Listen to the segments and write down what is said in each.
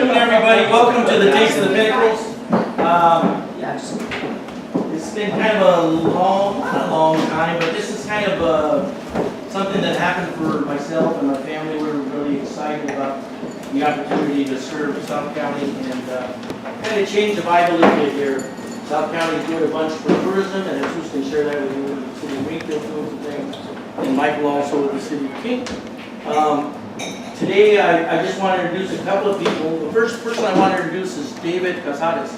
afternoon, everybody. Welcome to the Taste of the Pinnacles. It's been kind of a long, not a long time, but this is kind of something that happened for myself and my family. We're really excited about the opportunity to serve South County and kind of change the vibe a little bit here. South County is doing a bunch for tourism, and Jesus can share that with you with the city of Wheatfield doing some things, and Michael also with the city of King. Today, I just want to introduce a couple of people. The first person I want to introduce is David Casares.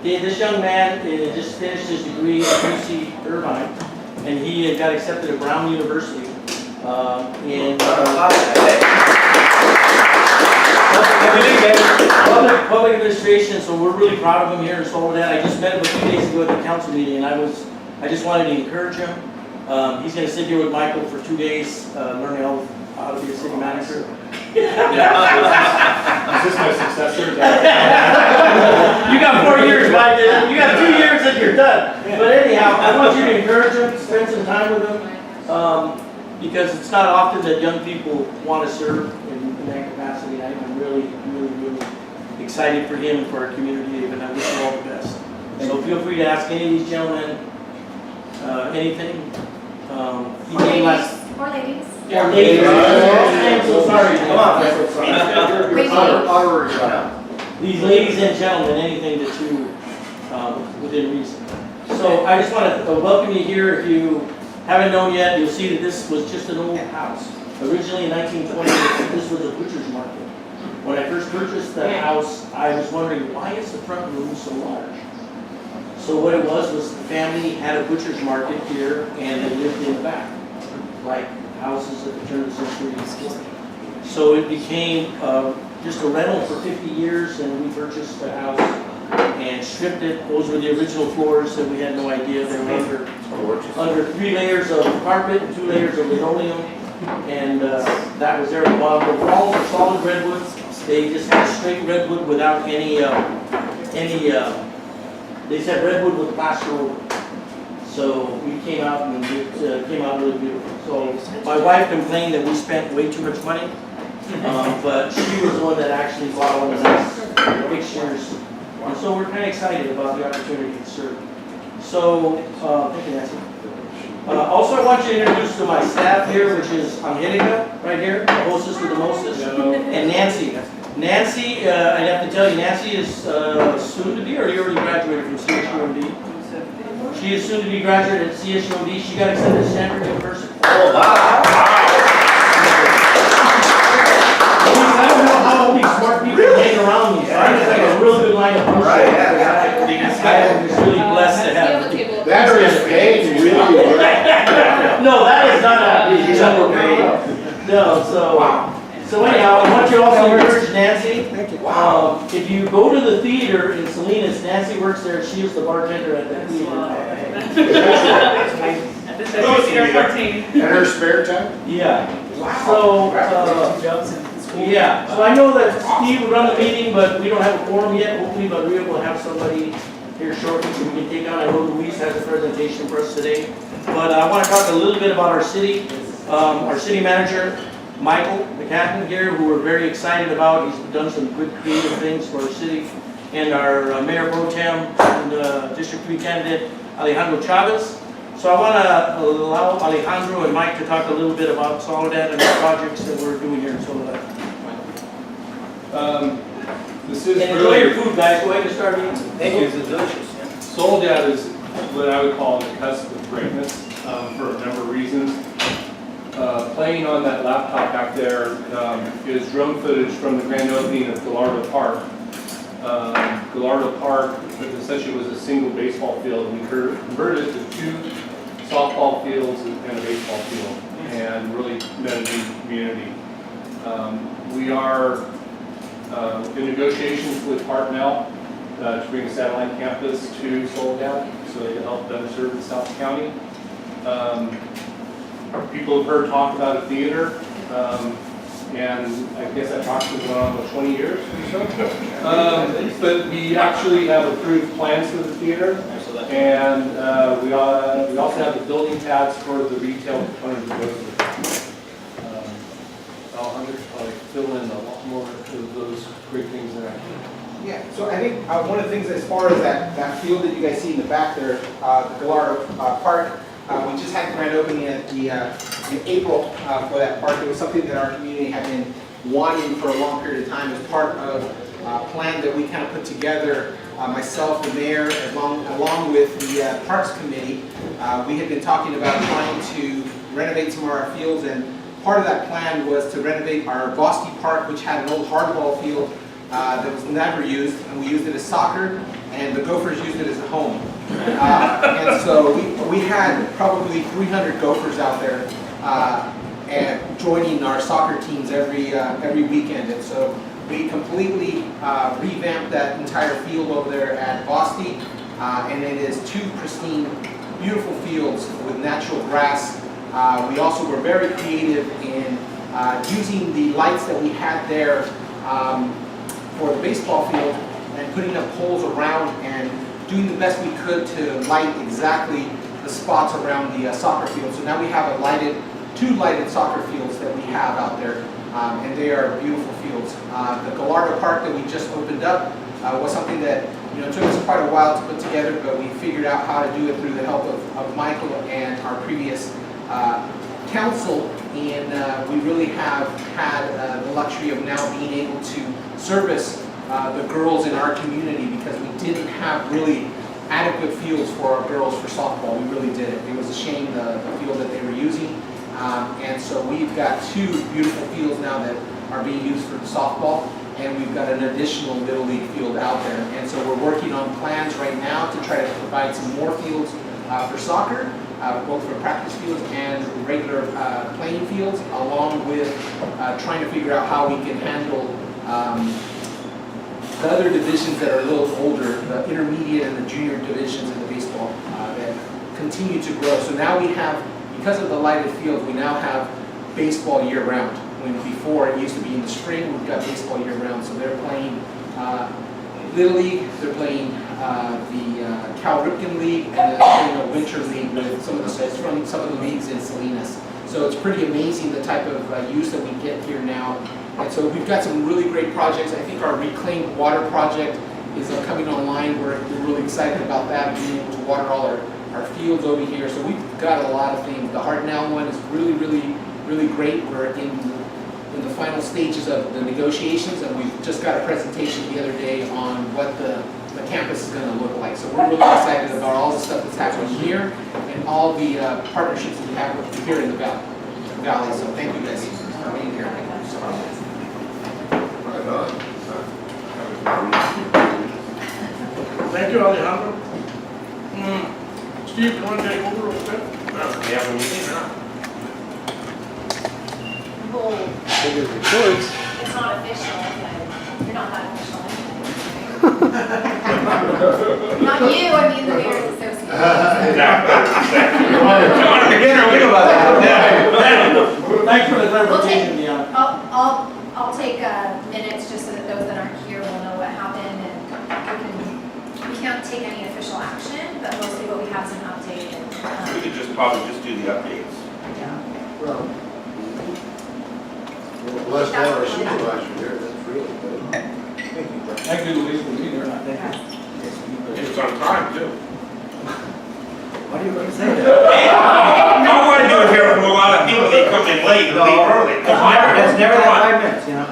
This young man just finished his degree at UC Irvine, and he got accepted at Brown University in public administration. So we're really proud of him here in Soledad. I just met him a few days ago at the council meeting, and I just wanted to encourage him. He's going to sit here with Michael for 2 days, learning how to be a city manager. Is this my successor? You got 4 years, Mike. You got 2 years and you're done. But anyhow, I want you to encourage him, spend some time with him, because it's not often that young people want to serve in that capacity. I'm really excited for him and for our community, and I wish you all the best. So feel free to ask any of these gentlemen anything. He came last. Or ladies. Yeah, ladies. I'm so sorry. Come on. These ladies and gentlemen, anything that you, within reason. So I just want to welcome you here. If you haven't known yet, you'll see that this was just an old house. Originally in 1920, this was a butcher's market. When I first purchased the house, I was wondering, why is the front room so large? So what it was the family had a butcher's market here, and they lived in the back, like houses at the turn of the century. So it became just a rental for 50 years, and we purchased the house and stripped it. Those were the original floors that we had no idea. They were under 3 layers of carpet and 2 layers of linoleum, and that was there at the bottom. The walls were solid redwood. They just had straight redwood without any they said redwood with plaster over. So we came out and it came out really beautiful. So my wife complained that we spent way too much money, but she was the one that actually bought all the nice fixtures. And so we're kind of excited about the opportunity to serve. So, thank you, Nancy. Also, I want you to introduce to my staff here, which is Angelica, right here, the hostess with the mostest, and Nancy. Nancy, I have to tell you, Nancy is soon to be, or you already graduated from CSUMD? She is soon to be graduated at CSUMD. She got accepted to Stanford University. Oh, wow. I don't know how all these smart people hang around me. So I just have a real good line of people. Right, yeah. I'm just really blessed to have you. That is paid, really. No, that is not a no, so anyhow, I want you to also encourage Nancy. Wow. If you go to the theater in Salinas, Nancy works there. She is the bartender at that theater. In her spare time? Yeah. So, yeah. So I know that Steve will run the meeting, but we don't have a quorum yet. Hopefully, but we're able to have somebody here shortly so we can take on. I know Luis has a presentation for us today. But I want to talk a little bit about our city manager, Michael McCaffin here, who we're very excited about. He's done some good creative things for our city. And our Mayor Pro Tem and District 3 candidate, Alejandro Chavez. So I want to allow Alejandro and Mike to talk a little bit about Soledad and the projects that we're doing here in Soledad. This is and enjoy your food, guys. Go ahead and start eating. Thank you. It's delicious. Soledad is what I would call the cusp of greatness for a number of reasons. Playing on that laptop back there is drone footage from the grand opening of Gallardo Park. Gallardo Park essentially was a single baseball field. We converted it to 2 softball fields and a baseball field, and really met a new community. We are in negotiations with Hartnell to bring a satellite campus to Soledad so they can help better serve the South County. People have heard talk about a theater, and I guess that talk has gone on for 20 years or so. But we actually have approved plans for the theater, and we also have the building pads for the retail component that goes with it. I'll probably fill in a lot more to those great things in action. Yeah, so I think one of the things as far as that field that you guys see in the back there, the Gallardo Park, we just had the grand opening at in April for that park. It was something that our community had been wanting for a long period of time as part of a plan that we kind of put together, myself, the mayor, along with the Parks Committee. We had been talking about trying to renovate some of our fields, and part of that plan was to renovate our Bosque Park, which had an old hardball field that was never used, and we used it as soccer, and the Gophers used it as a home. And so we had probably 300 Gophers out there and joining our soccer teams every weekend. And so we completely revamped that entire field over there at Bosque, and it is 2 pristine, beautiful fields with natural grass. We also were very creative in using the lights that we had there for the baseball field and putting up poles around and doing the best we could to light exactly the spots around the soccer field. So now we have 2 lighted soccer fields that we have out there, and they are beautiful fields. The Gallardo Park that we just opened up was something that took us quite a while to put together, but we figured out how to do it through the help of Michael and our previous council, and we really have had the luxury of now being able to service the girls in our community, because we didn't have really adequate fields for our girls for softball. We really didn't. It was a shame, the field that they were using, and so we've got 2 beautiful fields now that are being used for softball, and we've got an additional Little League field out there. And so we're working on plans right now to try to provide some more fields for soccer, both for practice fields and regular playing fields, along with trying to figure out how we can handle the other divisions that are a little older, the intermediate and the junior divisions in the baseball that continue to grow. So now we have, because of the lighted fields, we now have baseball year-round. When before it used to be in the spring, we've got baseball year-round. So they're playing Little League, they're playing the Cal Ripken League, and they're playing a winter league with some of the leagues in Salinas. So it's pretty amazing the type of use that we get here now. And so we've got some really great projects. I think our reclaimed water project is coming online. We're really excited about that, being able to water all our fields over here. So we've got a lot of things. The Hartnell one is really, really, really great. We're in the final stages of the negotiations, and we've just got a presentation the other day on what the campus is going to look like. So we're really excited about all the stuff that's happening here and all the partnerships that we have here in the valley. So thank you guys for being here. Thank you, Alejandro. Steve, you want to take over real quick? Yeah, when you think not. It's not official, but you're not that official anyway. Not you, I mean the Mayor's Association. Exactly. You want to begin or we about that? Thanks for the clarification, Deanna. I'll take minutes just so that those that aren't here will know what happened, and we can't take any official action, but mostly what we have is an update. We could just probably just do the updates. Yeah. Well, bless that our supervisor here, that's really good. Thank you, Louise, for being here. It was on time, too. Why do you want to say that? I want to do it here from a lot of people that come in late and leave early. It's never that 5 minutes, you know?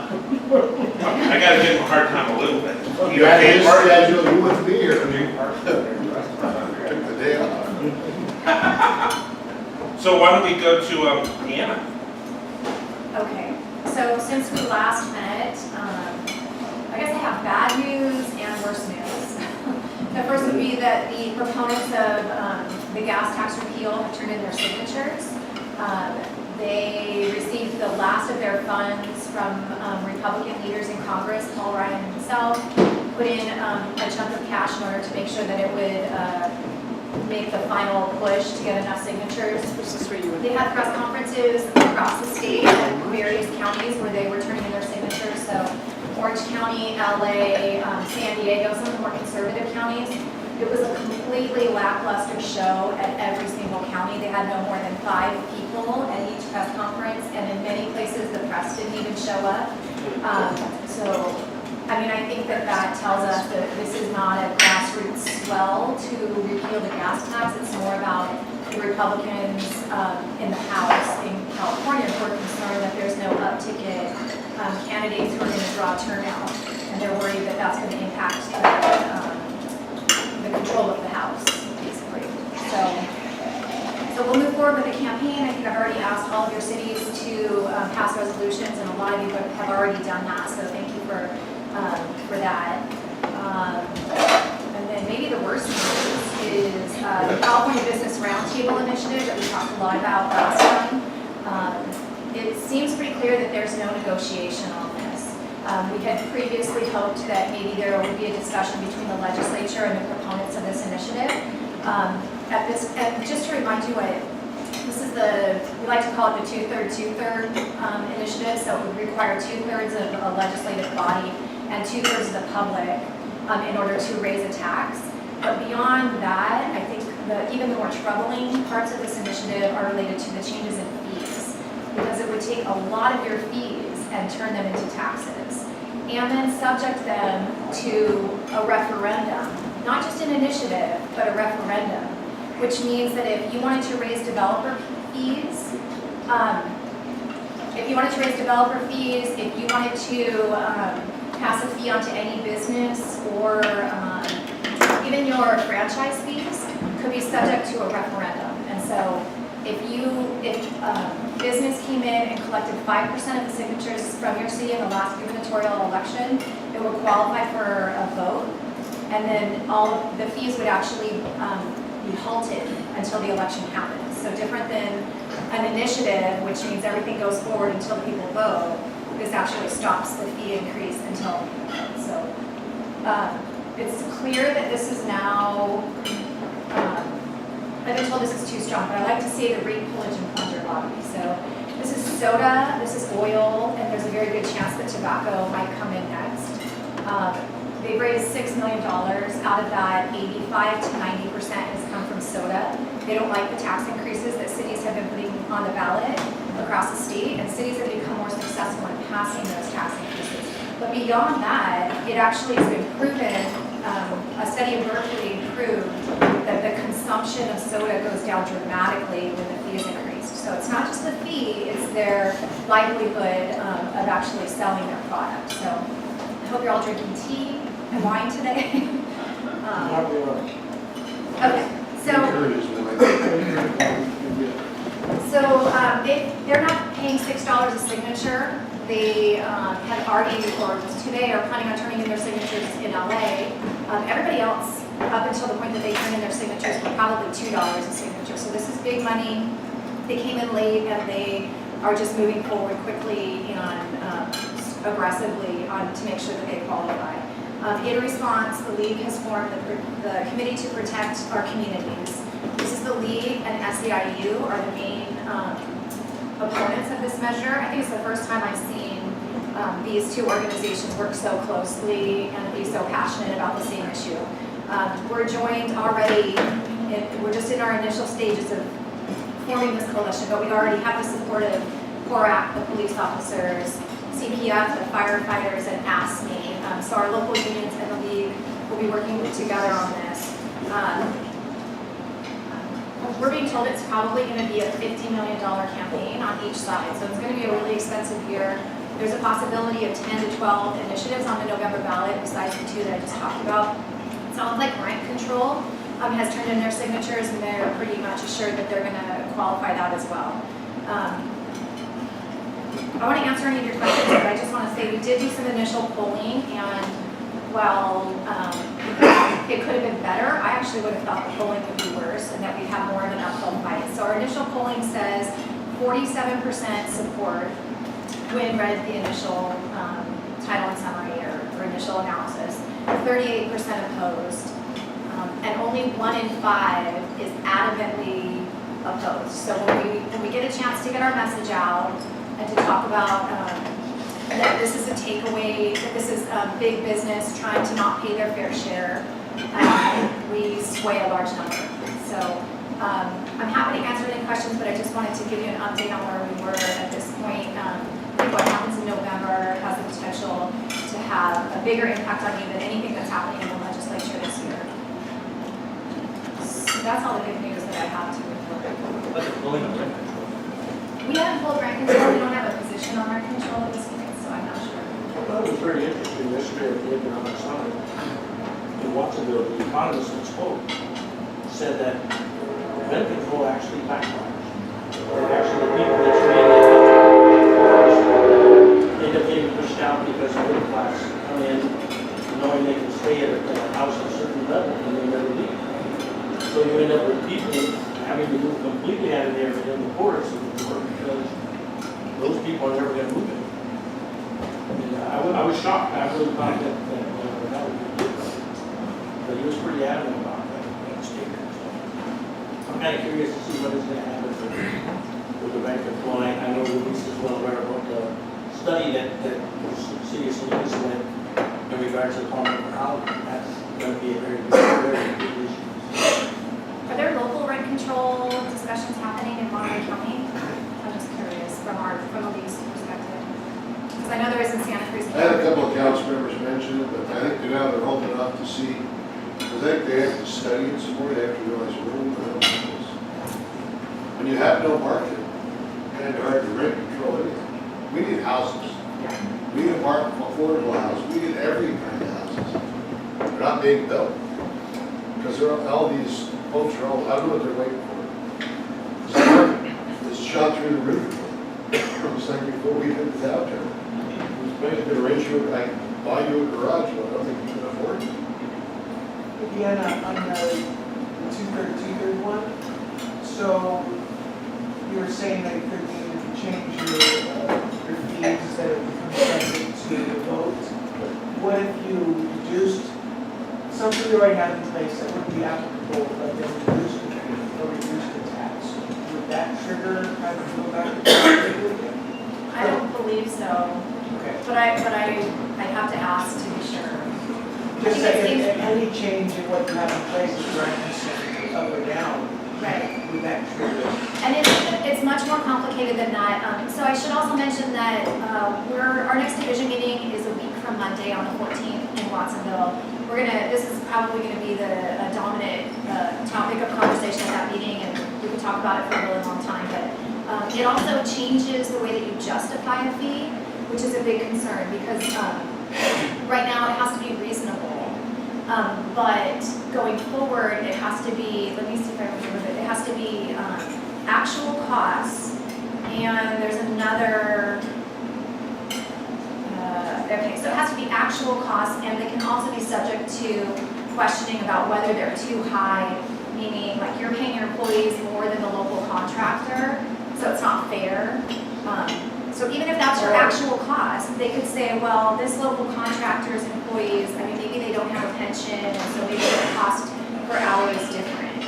I got to give them a hard time a little bit. You That okay, is Mark? scheduled, you wouldn't be here. Took the day off. So why don't we go to Deanna? Okay, so since we last met, I guess I have bad news and worse news. The first would be that the proponents of the gas tax repeal have turned in their signatures. They received the last of their funds from Republican leaders in Congress, Paul Ryan himself, put in a chunk of cash in order to make sure that it would make the final push to get enough signatures. They had press conferences across the state and various counties where they were turning in their signatures. So Orange County, LA, San Diego, some of the more conservative counties. It was a completely lackluster show at every single county. They had no more than 5 people at each press conference, and in many places the press didn't even show up. So, I mean, I think that that tells us that this is not a grassroots swell to repeal the gas tax. It's more about the Republicans in the House in California who are concerned that there's no up-ticket candidates who are going to draw turnout, and they're worried that that's going to impact the control of the House, basically. So we'll move forward with the campaign. I think I've already asked all of your cities to pass resolutions, and a lot of you have already done that, so thank you for that. And then maybe the worst news is the California Business Roundtable initiative that we talked a lot about last time. It seems pretty clear that there's no negotiation on this. We had previously hoped that maybe there would be a discussion between the legislature and the proponents of this initiative. And just to remind you, this is we like to call it the two-thirds initiative, so it would require 2/3 of a legislative body and 2/3 of the public in order to raise a tax. But beyond that, I think even the more troubling parts of this initiative are related to the changes in fees, because it would take a lot of your fees and turn them into taxes, and then subject them to a referendum, not just an initiative, but a referendum, which means that if you wanted to raise developer fees, if you wanted to pass a fee onto any business, or even your franchise fees could be subject to a referendum. And so if business came in and collected 5% of the signatures from your city in the last gubernatorial election, it would qualify for a vote, and then all of the fees would actually be halted until the election happens. So different than an initiative, which means everything goes forward until the people vote, this actually stops the fee increase until so it's clear that this is now, I've been told this is too strong, but I like to say the rape, pillage, and plunder lobby. So this is soda, this is oil, and there's a very good chance that tobacco might come in next. They've raised $6 million. Out of that, 85 to 90% has come from soda. They don't like the tax increases that cities have been putting on the ballot across the state, and cities have become more successful in passing those tax increases. But beyond that, it actually has been proven, a study in Berkeley proved that the consumption of soda goes down dramatically when the fee is increased. So it's not just the fee, it's their livelihood of actually selling their product. So I hope you're all drinking tea and wine today. Okay, they're not paying $6 a signature. They had already, or just today, are planning on turning in their signatures in LA. Everybody else, up until the point that they turn in their signatures, were probably $2 a signature. So this is big money. They came in late, and they are just moving forward quickly and aggressively to make sure that they qualify. In response, the League has formed the Committee to Protect Our Communities. This is the League and SEIU are the main opponents of this measure. I think it's the first time I've seen these two organizations work so closely and be so passionate about the same issue. We're joined already, we're just in our initial stages of forming this coalition, but we already have the support of CORAC, the police officers, CPF, the firefighters, and ASME. So our local unions and the League will be working together on this. We're being told it's probably going to be a $50 million campaign on each side, so it's going to be a really expensive year. There's a possibility of 10 to 12 initiatives on the November ballot besides the two that I just talked about. It sounds like Rent Control has turned in their signatures, and they're pretty much assured that they're going to qualify that as well. I want to answer any of your questions, but I just want to say we did do some initial polling, and while it could have been better, I actually would have thought the polling would be worse and that we'd have more of an uphill fight. So our initial polling says 47% support when read the initial title and summary or initial analysis, 38% opposed, and only 1 in 5 is adamantly opposed. So when we get a chance to get our message out and to talk about that this is a takeaway, that this is big business trying to not pay their fair share, we sway a large number. So I'm happy to answer any questions, but I just wanted to give you an update on where we were at this point. think what happens in November has the potential to have a bigger impact on you than anything that's happening in the legislature this year. So that's all the good news that I have to report. But the blowing of rent control. We haven't pulled rent control, we don't have a position on rent control at this point, so I'm not sure. I thought it was very interesting yesterday at the Economic Summit in Watsonville, the economist that spoke said that rent control actually backfires. That actually the people that end up getting pushed out because middle class come in knowing they can stay at a house at a certain level and they never leave. So you end up with people having to move completely out of there in the poorest of the poor because those people are never going to move it. And I was shocked. I really thought that would be different. But he was pretty adamant about that statement. So I'm kind of curious to see what is going to happen with the rent control. I know Luis is well aware about the study that the city of St. Louis went in regards to common housing. That's going to be a very big issue. Are there local rent control discussions happening in Monterey County? I'm just curious from a lease perspective. Because I know there is in Santa Cruz. I had a couple of council members mention it, but I think now they're holding off to see, because I think they have to study it some more, they have to realize when you have no market, and it's hard to rent control anything. We need houses. We need affordable houses. We need every kind of houses. They're not being built. Because there are all these folks are all, I don't know what they're waiting for. It's shot through the roof. It's like before we did the downturn. It's going to rent you, like, buy you a garage, but I don't think you can afford it. Deanna, on the 231, so you were saying that it could be if you change your fees that it becomes subject to the vote. What if you reduced something you already have in place that would be applicable, but then reduced the tax? Would that trigger having to go back to the I don't believe so, Okay. but I'd have to ask to be sure. Just like if any change in what you have in place is right up or down, Right. would that trigger? And it's much more complicated than that. So I should also mention that our next division meeting is a week from Monday on the 14th in Watsonville. This is probably gonna be the dominant topic of conversation at that meeting, and we could talk about it for a really long time, but it also changes the way that you justify a fee, which is a big concern because right now it has to be reasonable. But going forward, it has to be, let me see if I remember it, it has to be actual costs, and there's another, okay, so it has to be actual costs, and they can also be subject to questioning about whether they're too high, meaning like you're paying your employees more than the local contractor, so it's not fair. So even if that's your actual cost, they could say, well, this local contractor's employees, I mean, maybe they don't have a pension, and so maybe their cost per hour is different.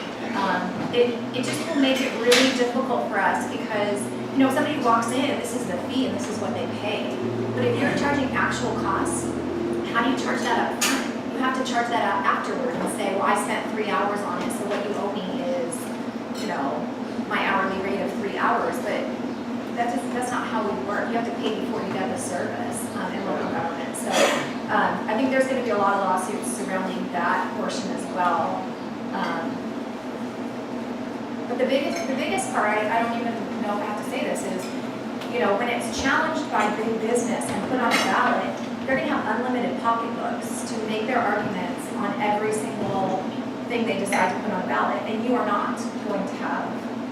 It just will make it really difficult for us because, you know, if somebody walks in, this is the fee and this is what they pay. But if you're charging actual costs, how do you charge that up front? You have to charge that out afterward and say, well, I spent 3 hours on it, so what you owe me is, you know, my hourly rate of 3 hours. But that's not how we work. You have to pay before you get the service in local government. So I think there's going to be a lot of lawsuits surrounding that portion as well. But the biggest part, I don't even know if I have to say this, is, you know, when it's challenged by big business and put on a ballot, they're going to have unlimited pocketbooks to make their arguments on every single thing they decide to put on a ballot, and you are not going to have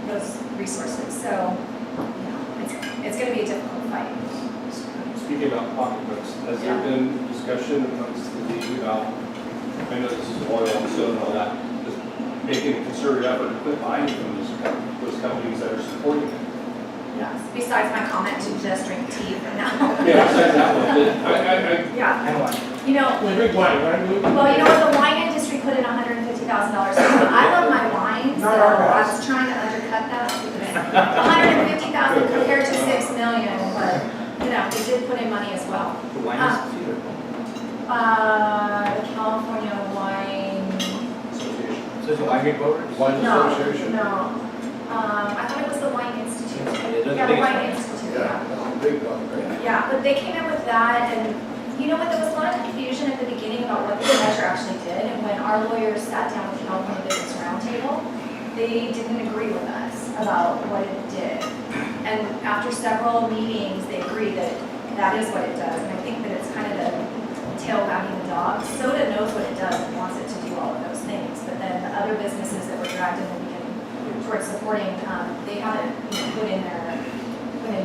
those resources. So, you know, it's going to be a difficult fight. Speaking about pocketbooks, has there been discussion amongst the league about, I know this is oil and soda and all that, just making a concerted effort to quit buying from those companies that are supporting it? Yes. Besides my comment to just drink tea from now. Yeah, besides that one, but Yeah. And what? You know, We drink wine, right? well, you know, the wine industry put in $150,000. I love my wine, so Not our I guys. was trying to undercut that. 150,000 compared to 6 million, but, you know, we did put in money as well. The wine institute. The California Wine, So is it wine growers? Wine no, Association? no. I thought it was the Wine Institute. It doesn't Yeah, the think Wine it's- Institute, Yeah, yeah. that's a big one, right? Yeah, but they came in with that, and you know what, there was a lot of confusion at the beginning about what the measure actually did, and when our lawyers sat down with the California Business Roundtable, they didn't agree with us about what it did. And after several meetings, they agreed that that is what it does, and I think that it's kind of the tail wagging the dog. SOTA knows what it does and wants it to do all of those things, but then the other businesses that were dragged in the beginning towards supporting, they haven't put in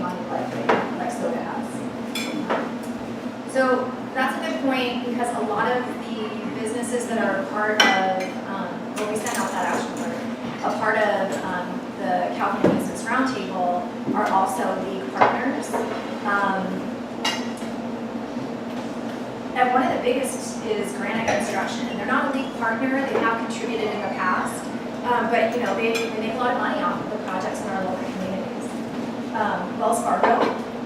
money like SOTA has. So that's a good point, because a lot of the businesses that are part of, when we sent out that action alert, a part of the California Business Roundtable are also league partners. And one of the biggest is Granite Construction, and they're not a league partner, they have contributed in the past, but you know, they make a lot of money off of the projects in our local communities. Wells Fargo,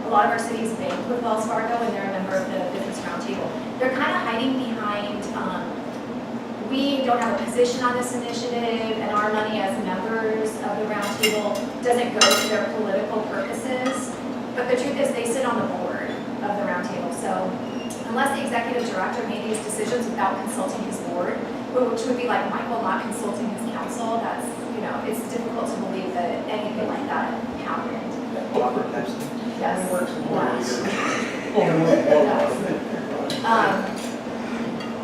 a lot of our cities bank with Wells Fargo, and they're a member of the Business Roundtable. They're kind of hiding behind, we don't have a position on this initiative, and our money as members of the roundtable doesn't go to their political purposes, but the truth is they sit on the board of the roundtable, so unless the executive director made these decisions without consulting his board, which would be like Michael not consulting his council, that's, you know, it's difficult to believe that anything like that happened. Yes.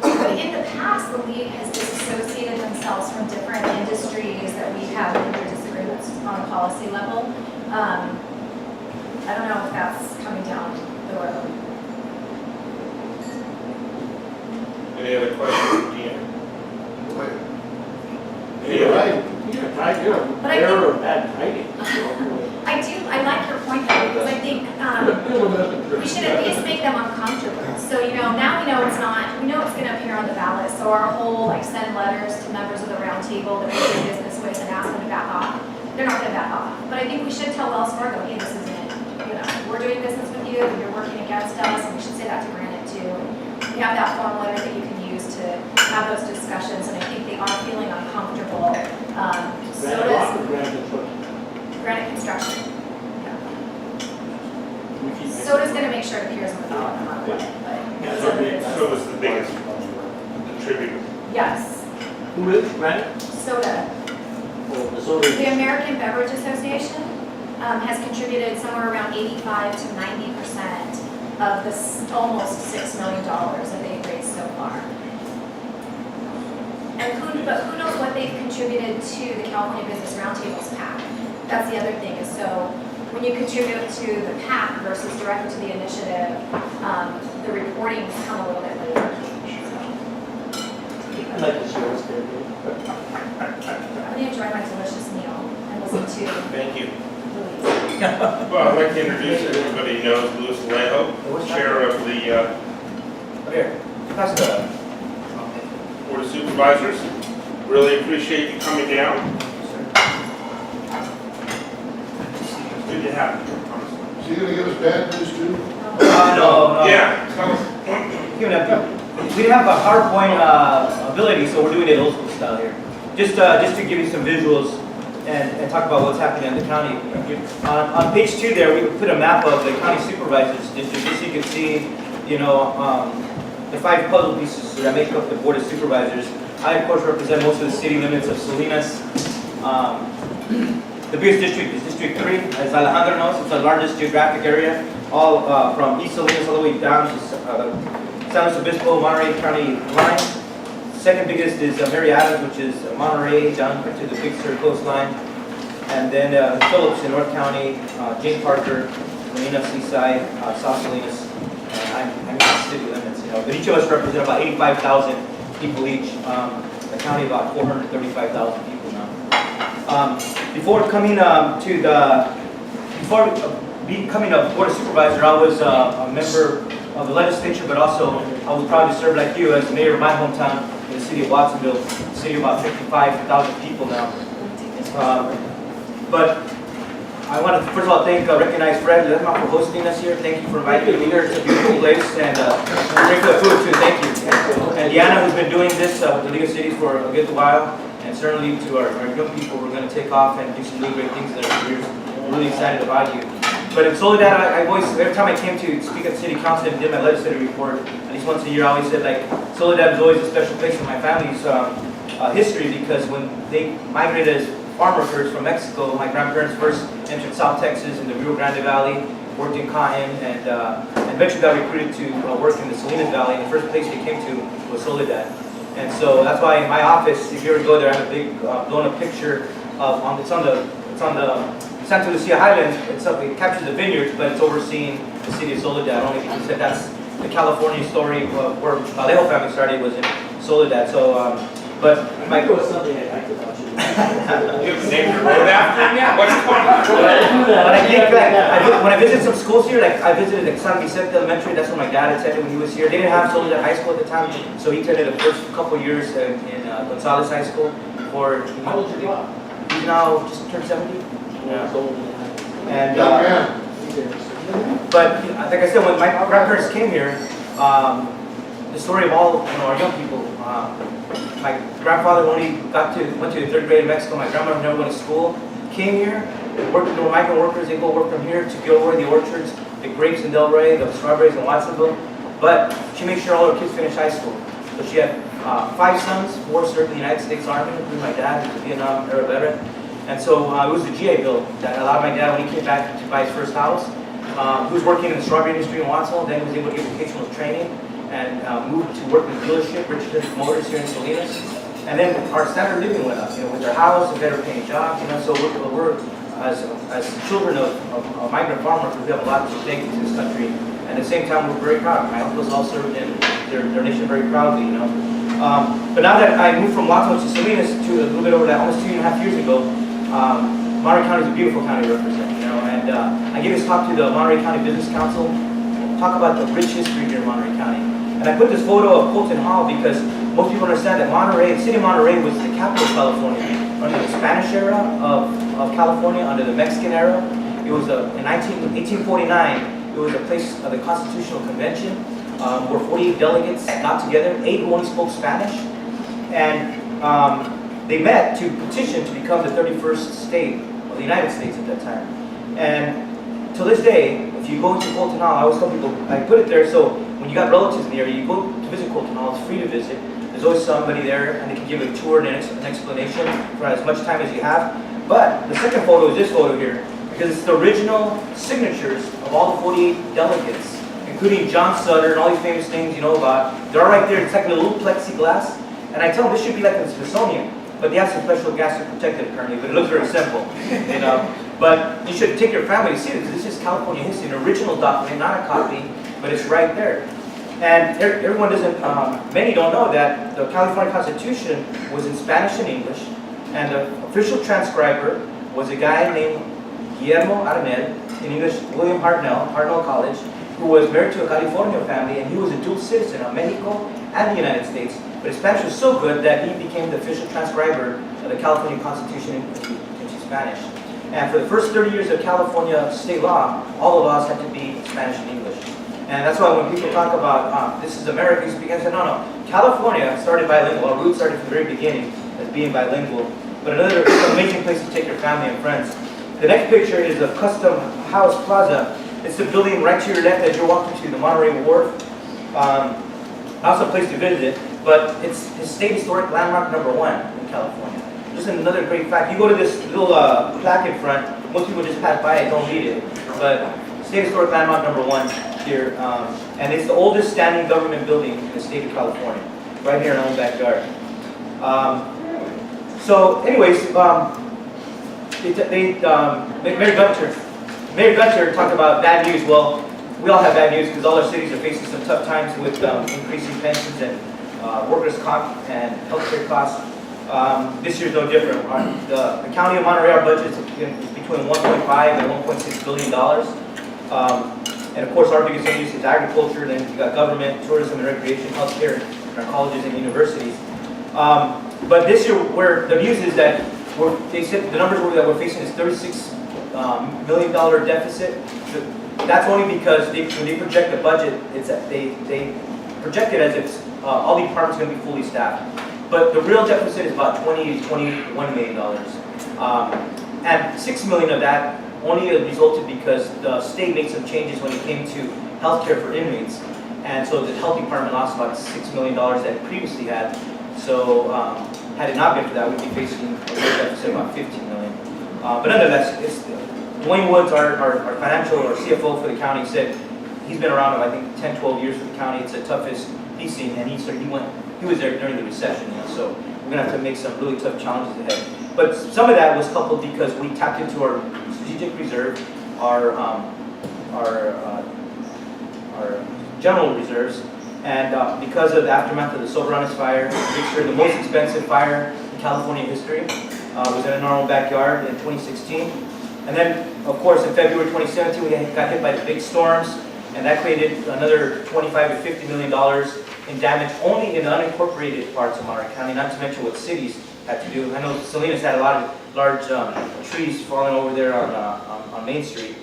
But in the past, the league has disassociated themselves from different industries that we have major disagreements on a policy level. I don't know if that's coming down the road. Any other questions, Deanna? You're right. Yeah, I do. But I Error think- or bad writing. I like your point though, because I think we should at least make them uncomfortable. So, you know, now we know it's not, we know it's gonna appear on the ballot, so our whole, like, send letters to members of the roundtable that we do business with and ask them to back off, they're not gonna back off. But I think we should tell Wells Fargo, hey, this isn't it, you know, we're doing business with you, you're working against us, and we should say that to Granite too. We have that form letter that you can use to have those discussions, and I think they are feeling uncomfortable. So does Granite Construction. SOTA's gonna make sure it appears on the ballot no matter what, but. So was the biggest contributor. Yes, Who is Granite? SOTA. Or the soda? The American Beverage Association has contributed somewhere around 85 to 90% of the almost $6 million that they've raised so far. And but who knows what they've contributed to the California Business Roundtable's PAC? That's the other thing, is so when you contribute to the PAC versus directly to the initiative, the reportings come a little bit later. I like the sheriff's there. I'm gonna enjoy my delicious meal and listen to Thank you. Louise. Well, I'd like to introduce, everybody knows Louis Alejo, chair of the Board of Supervisors. Really appreciate you coming down. It's good to have you, honestly. Is he gonna give us bad news too? No. Yeah, tell us. We have a PowerPoint ability, so we're doing it old school style here. Just to give you some visuals and talk about what's happening in the county. On page 2 there, we put a map of the county supervisors district, just so you can see, you know, the 5 puzzle pieces that make up the Board of Supervisors. I, of course, represent most of the city limits of Salinas. The biggest district is District 3, as Alejandro knows. It's the largest geographic area, all from East Salinas all the way down to San Luis Obispo, Monterey County line. Second biggest is Mary Adams, which is Monterey down to the Big Sur coastline. And then Phillips in North County, Jane Parker, Salinas, Seaside, South Salinas. I'm in the city limits, you know. But each of us represent about 85,000 people each. The county about 435,000 people now. Before coming becoming a Board of Supervisor, I was a member of the legislature, but also I was proud to serve like you as mayor of my hometown in the city of Watsonville, a city of about 55,000 people now. But I want to first of all recognize Fred Ledesma for hosting us here. Thank you for inviting me here. It's a beautiful place, and great for the food too. Thank you. And Deanna, who's been doing this with the League of Cities for a good while, and certainly to our young people, we're going to take off and do some really great things in their careers. We're really excited about you. But in Soledad, I always, every time I came to speak at the city council and did my legislative report, at least once a year, I always said like, Soledad was always a special place in my family's history, because when they migrated as farm workers from Mexico, my grandparents first entered South Texas in the Rio Grande Valley, worked in cotton, and eventually got recruited to work in the Salinas Valley, and the first place they came to was Soledad. And so that's why in my office, if you ever go there, I have a big blown up picture of, it's on the Santa Lucia Highlands. It captures the vineyards, but it's overseeing the city of Soledad, only because that's the California story where Alejo family started, was in Soledad. So, but my There was something I liked about you. You have named your road after him now? What's going on? But I think like, when I visit some schools here, like I visited like San Vicente Elementary, that's where my dad attended when he was here. They didn't have Soledad High School at the time, so he attended the first couple years in Gonzales High School. How old you are? He's now just turned 70. Yeah. And Young man. but like I said, when my grandparents came here, the story of all our young people. My grandfather only went to the 3rd grade in Mexico. My grandmother never went to school. Came here, worked with the migrant workers. They go work from here to Gilroy, the orchards, the grapes in Delray, the strawberries in Watsonville. But she made sure all her kids finished high school. So she had 5 sons, 4 served in the United States Army, including my dad, who's a Vietnam era veteran. And so it was the GA Bill that allowed my dad, when he came back to buy his first house, he was working in the strawberry industry in Watsonville, then he was able to get vocational training and moved to work with dealership, Richardson Motors here in Salinas. And then our standard of living went up, with our house, a better paying job, so we're as children of migrant farm workers, we have a lot to thank to this country. And at the same time, we're very proud. My uncles all served in their nation very proudly, But now that I moved from Watsonville to Salinas to a little bit over that, almost 2.5 years ago, Monterey County is a beautiful county to represent, and I gave this talk to the Monterey County Business Council, talk about the rich history here in Monterey County. And I put this photo of Colton Hall because most people understand that the city of Monterey was the capital of California under the Spanish era of California, under the Mexican era. It was in 1849, it was a place of the Constitutional Convention where 48 delegates got together, 8 who only spoke Spanish, and they met to petition to become the 31st state of the United States at that time. And to this day, if you go to Colton Hall, I always tell people, I put it there so when you got relatives in the area, you go to visit Colton Hall, it's free to visit. There's always somebody there and they can give a tour and an explanation for as much time as you have. But the second photo is this photo here, because it's the original signatures of all the 48 delegates, including John Sutter and all these famous things you know about. They're right there, it's like a little plexiglass. And I tell them this should be like the Smithsonian, but they have some special gas to protect it currently, but it looks very simple, But you should take your family to see it, because this is California history, an original document, not a copy, but it's right there. And everyone doesn't, many don't know that the California Constitution was in Spanish and English, and the official transcriber was a guy named Guillermo Arnel, in English William Hartnell College, who was married to a California family, and he was a dual citizen of Mexico and the United States. But his Spanish was so good that he became the official transcriber of the California Constitution into Spanish. And for the first 30 years of California state law, all the laws had to be Spanish and English. And that's why when people talk about, this is America, you speak, I say, no. California started bilingual. Our roots started from the very beginning as being bilingual. But another amazing place to take your family and friends. The next picture is the Custom House Plaza. It's the building right to your left as you're walking to the Monterey Wharf. Also a place to visit, but it's state historic landmark #1 in California. Just another great fact. You go to this little plaque in front, most people just pass by it, don't read it. But state historic landmark #1 here, and it's the oldest standing government building in the state of California, right here in our own backyard. So anyways, Mayor Gunter talked about bad news. Well, we all have bad news because all our cities are facing some tough times with increasing pensions and workers' comp and healthcare costs. This year's no different. The County of Monterey, our budget is between $1.5 and $1.6 billion. And of course, our biggest industry is agriculture, then you got government, tourism and recreation, healthcare, and our colleges and universities. But this year, where the news is that they said the numbers that we're facing is $36 million deficit. That's only because when they project the budget, they project it as if all the departments are going to be fully staffed. But the real deficit is about $20 to $21 million. And $6 million of that only resulted because the state made some changes when it came to healthcare for inmates. And so the health department lost about $6 million that it previously had. So had it not been for that, we'd be facing a deficit of about $15 million. But nonetheless, Dwayne Woods, our financial or CFO for the county, said he's been around, I think, 10, 12 years for the county. It's the toughest he's seen, and he was there during the recession, so we're gonna have to make some really tough challenges ahead. But some of that was coupled because we tapped into our strategic reserve, our general reserves, and because of the aftermath of the Soberanes fire, the most expensive fire in California history, was in our own backyard in 2016. And then, of course, in February 2017, we got hit by the big storms, and that created another $25 to $50 million in damage only in the unincorporated parts of Monterey County, not to mention what cities had to do. I know Salinas had a lot of large trees falling over there on Main Street.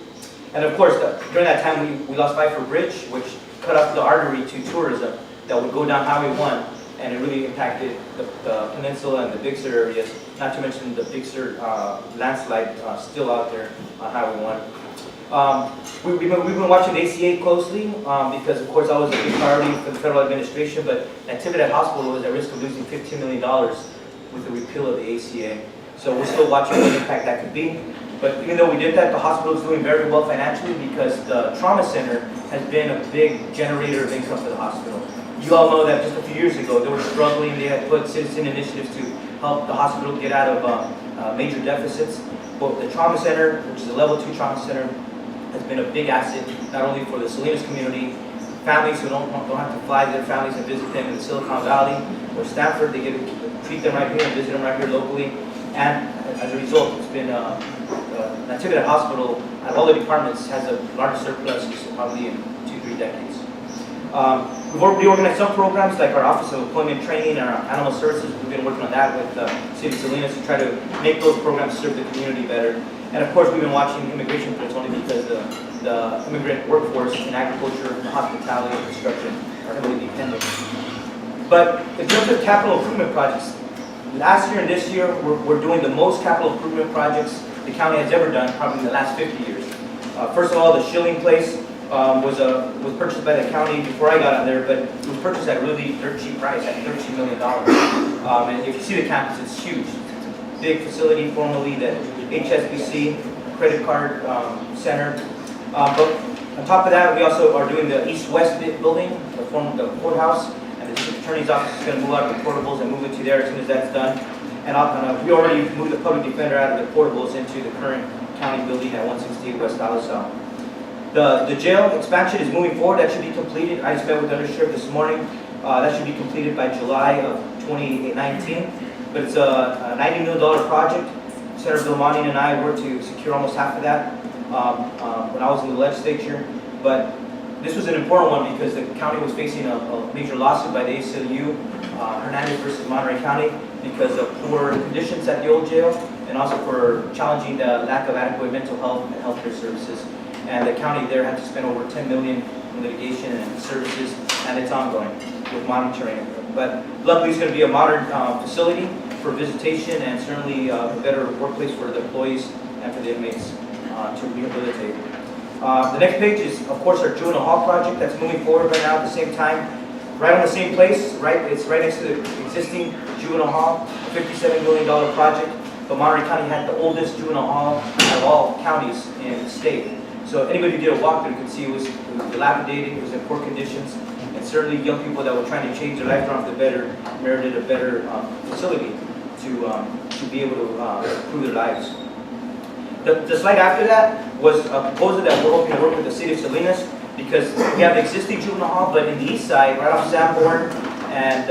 And of course, during that time, we lost Pfeiffer Bridge, which cut off the artery to tourism that would go down Highway 1, and it really impacted the Peninsula and the Big Sur areas, not to mention the Big Sur landslide still out there on Highway 1. We've been watching the ACA closely because, of course, that was a big priority for the federal administration, but Natividad Hospital was at risk of losing $15 million with the repeal of the ACA. So we're still watching what impact that could be. But even though we did that, the hospital is doing very well financially because the trauma center has been a big generator of income for the hospital. You all know that just a few years ago, they were struggling. They had put citizen initiatives to help the hospital get out of major deficits. But the trauma center, which is a level 2 trauma center, has been a big asset, not only for the Salinas community, families who don't have to fly their families and visit them in the Silicon Valley or Stanford. They get to treat them right here and visit them right here locally. And as a result, it's been Natividad Hospital, at all the departments, has the largest surplus probably in 2-3 decades. We've reorganized some programs like our Office of Employment Training and our Animal Services. We've been working on that with the City of Salinas to try to make those programs serve the community better. And of course, we've been watching immigration threats only because the immigrant workforce in agriculture, hospitality, and construction are heavily dependent. But in terms of capital improvement projects, last year and this year, we're doing the most capital improvement projects the county has ever done, probably in the last 50 years. First of all, the Schilling Place was purchased by the county before I got on there, but it was purchased at a really dirt cheap price, at $13 million. And if you see the campus, it's huge. It's a big facility, formerly the HSBC credit card center. But on top of that, we also are doing the east-west building, the courthouse, and the district attorney's office is going to move out of the portables and move into there as soon as that's done. And we already moved the public defender out of the portables into the current county building at 168 West Alejo. The jail expansion is moving forward. That should be completed. I just met with the undersheriff this morning. That should be completed by July of 2019. But it's a $90 million project. Senator Vilmani and I worked to secure almost half of that when I was in the legislature. But this was an important one because the county was facing a major lawsuit by the ACLU, Hernandez versus Monterey County, because of poor conditions at the old jail and also for challenging the lack of adequate mental health and healthcare services. And the county there had to spend over $10 million in litigation and services, and it's ongoing with monitoring. But luckily, it's going to be a modern facility for visitation and certainly a better workplace for the employees and for the inmates to rehabilitate. The next page is, of course, our juvenile hall project that's moving forward right now at the same time. Right on the same place, it's right next to the existing juvenile hall, a $57 million project. But Monterey County had the oldest juvenile hall of all counties in the state. So anybody who did a walkthrough could see it was dilapidated, it was in poor conditions, and certainly young people that were trying to change their life around the better merited a better facility to be able to improve their lives. The slide after that was a proposal that we're hoping to work with the City of Salinas because we have the existing juvenile hall, but in the east side, right off Sanborn and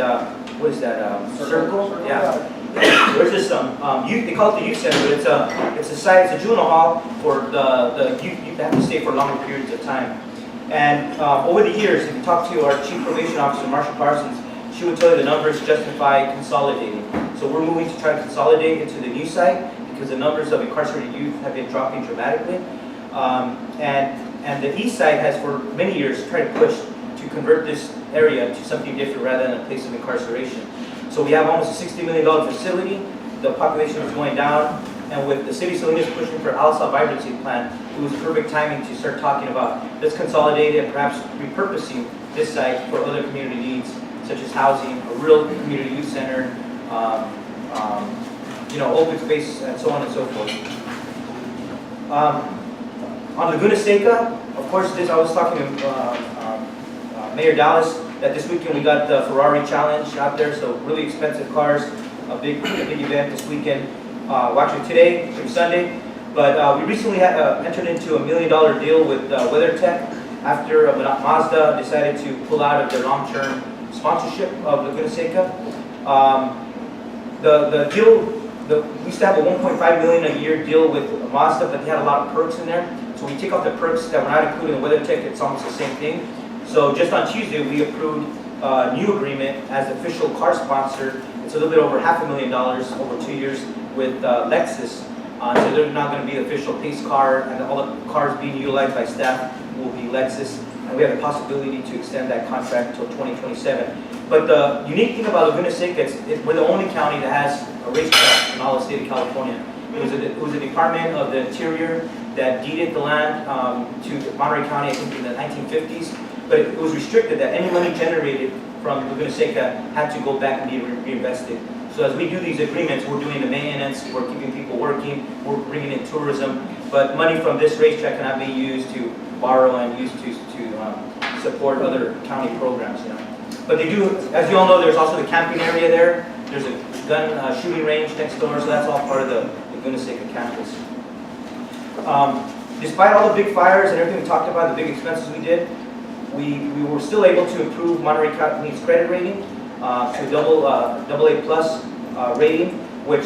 what is that? Circle? Yeah. There's this they call it the youth center, but it's a juvenile hall for the youth that have to stay for longer periods of time. And over the years, if you talk to our Chief Probation Officer, Marcia Parsons, she would tell you the numbers justify consolidating. So we're moving to try to consolidate into the new site because the numbers of incarcerated youth have been dropping dramatically. And the east side has for many years tried to push to convert this area to something different rather than a place of incarceration. So we have almost a $60 million facility. The population is going down. And with the city of Salinas pushing for Alsa vibrancy plan, it was perfect timing to start talking about let's consolidate and perhaps repurposing this site for other community needs, such as housing, a real community youth center, open space, and so on and so forth. On Laguna Seca, of course, I was talking to Mayor Dallas that this weekend we got the Ferrari Challenge out there, so really expensive cars, a big event this weekend. Actually today, through Sunday, but we recently entered into $1 million deal with WeatherTech after Mazda decided to pull out of their long-term sponsorship of Laguna Seca. The deal, we used to have a $1.5 million a year deal with Mazda, but they had a lot of perks in there. So we take off the perks that were not included in WeatherTech, it's almost the same thing. So just on Tuesday, we approved a new agreement as the official car sponsor. It's a little bit over $500,000 over 2 years with Lexus. So they're not going to be the official pace car, and all the cars being utilized by staff will be Lexus. And we have the possibility to extend that contract until 2027. But the unique thing about Laguna Seca is we're the only county that has a racetrack in all the state of California. It was a Department of the Interior that deeded the land to Monterey County, I think in the 1950s. But it was restricted that any money generated from Laguna Seca had to go back and be reinvested. So as we do these agreements, we're doing the maintenance, we're keeping people working, we're bringing in tourism, but money from this racetrack cannot be used to borrow and used to support other county programs. But they do, as you all know, there's also the camping area there. There's a gun shooting range next door, so that's all part of the Laguna Seca campus. Despite all the big fires and everything we talked about, the big expenses we did, we were still able to improve Monterey County's credit rating to AA plus rating, which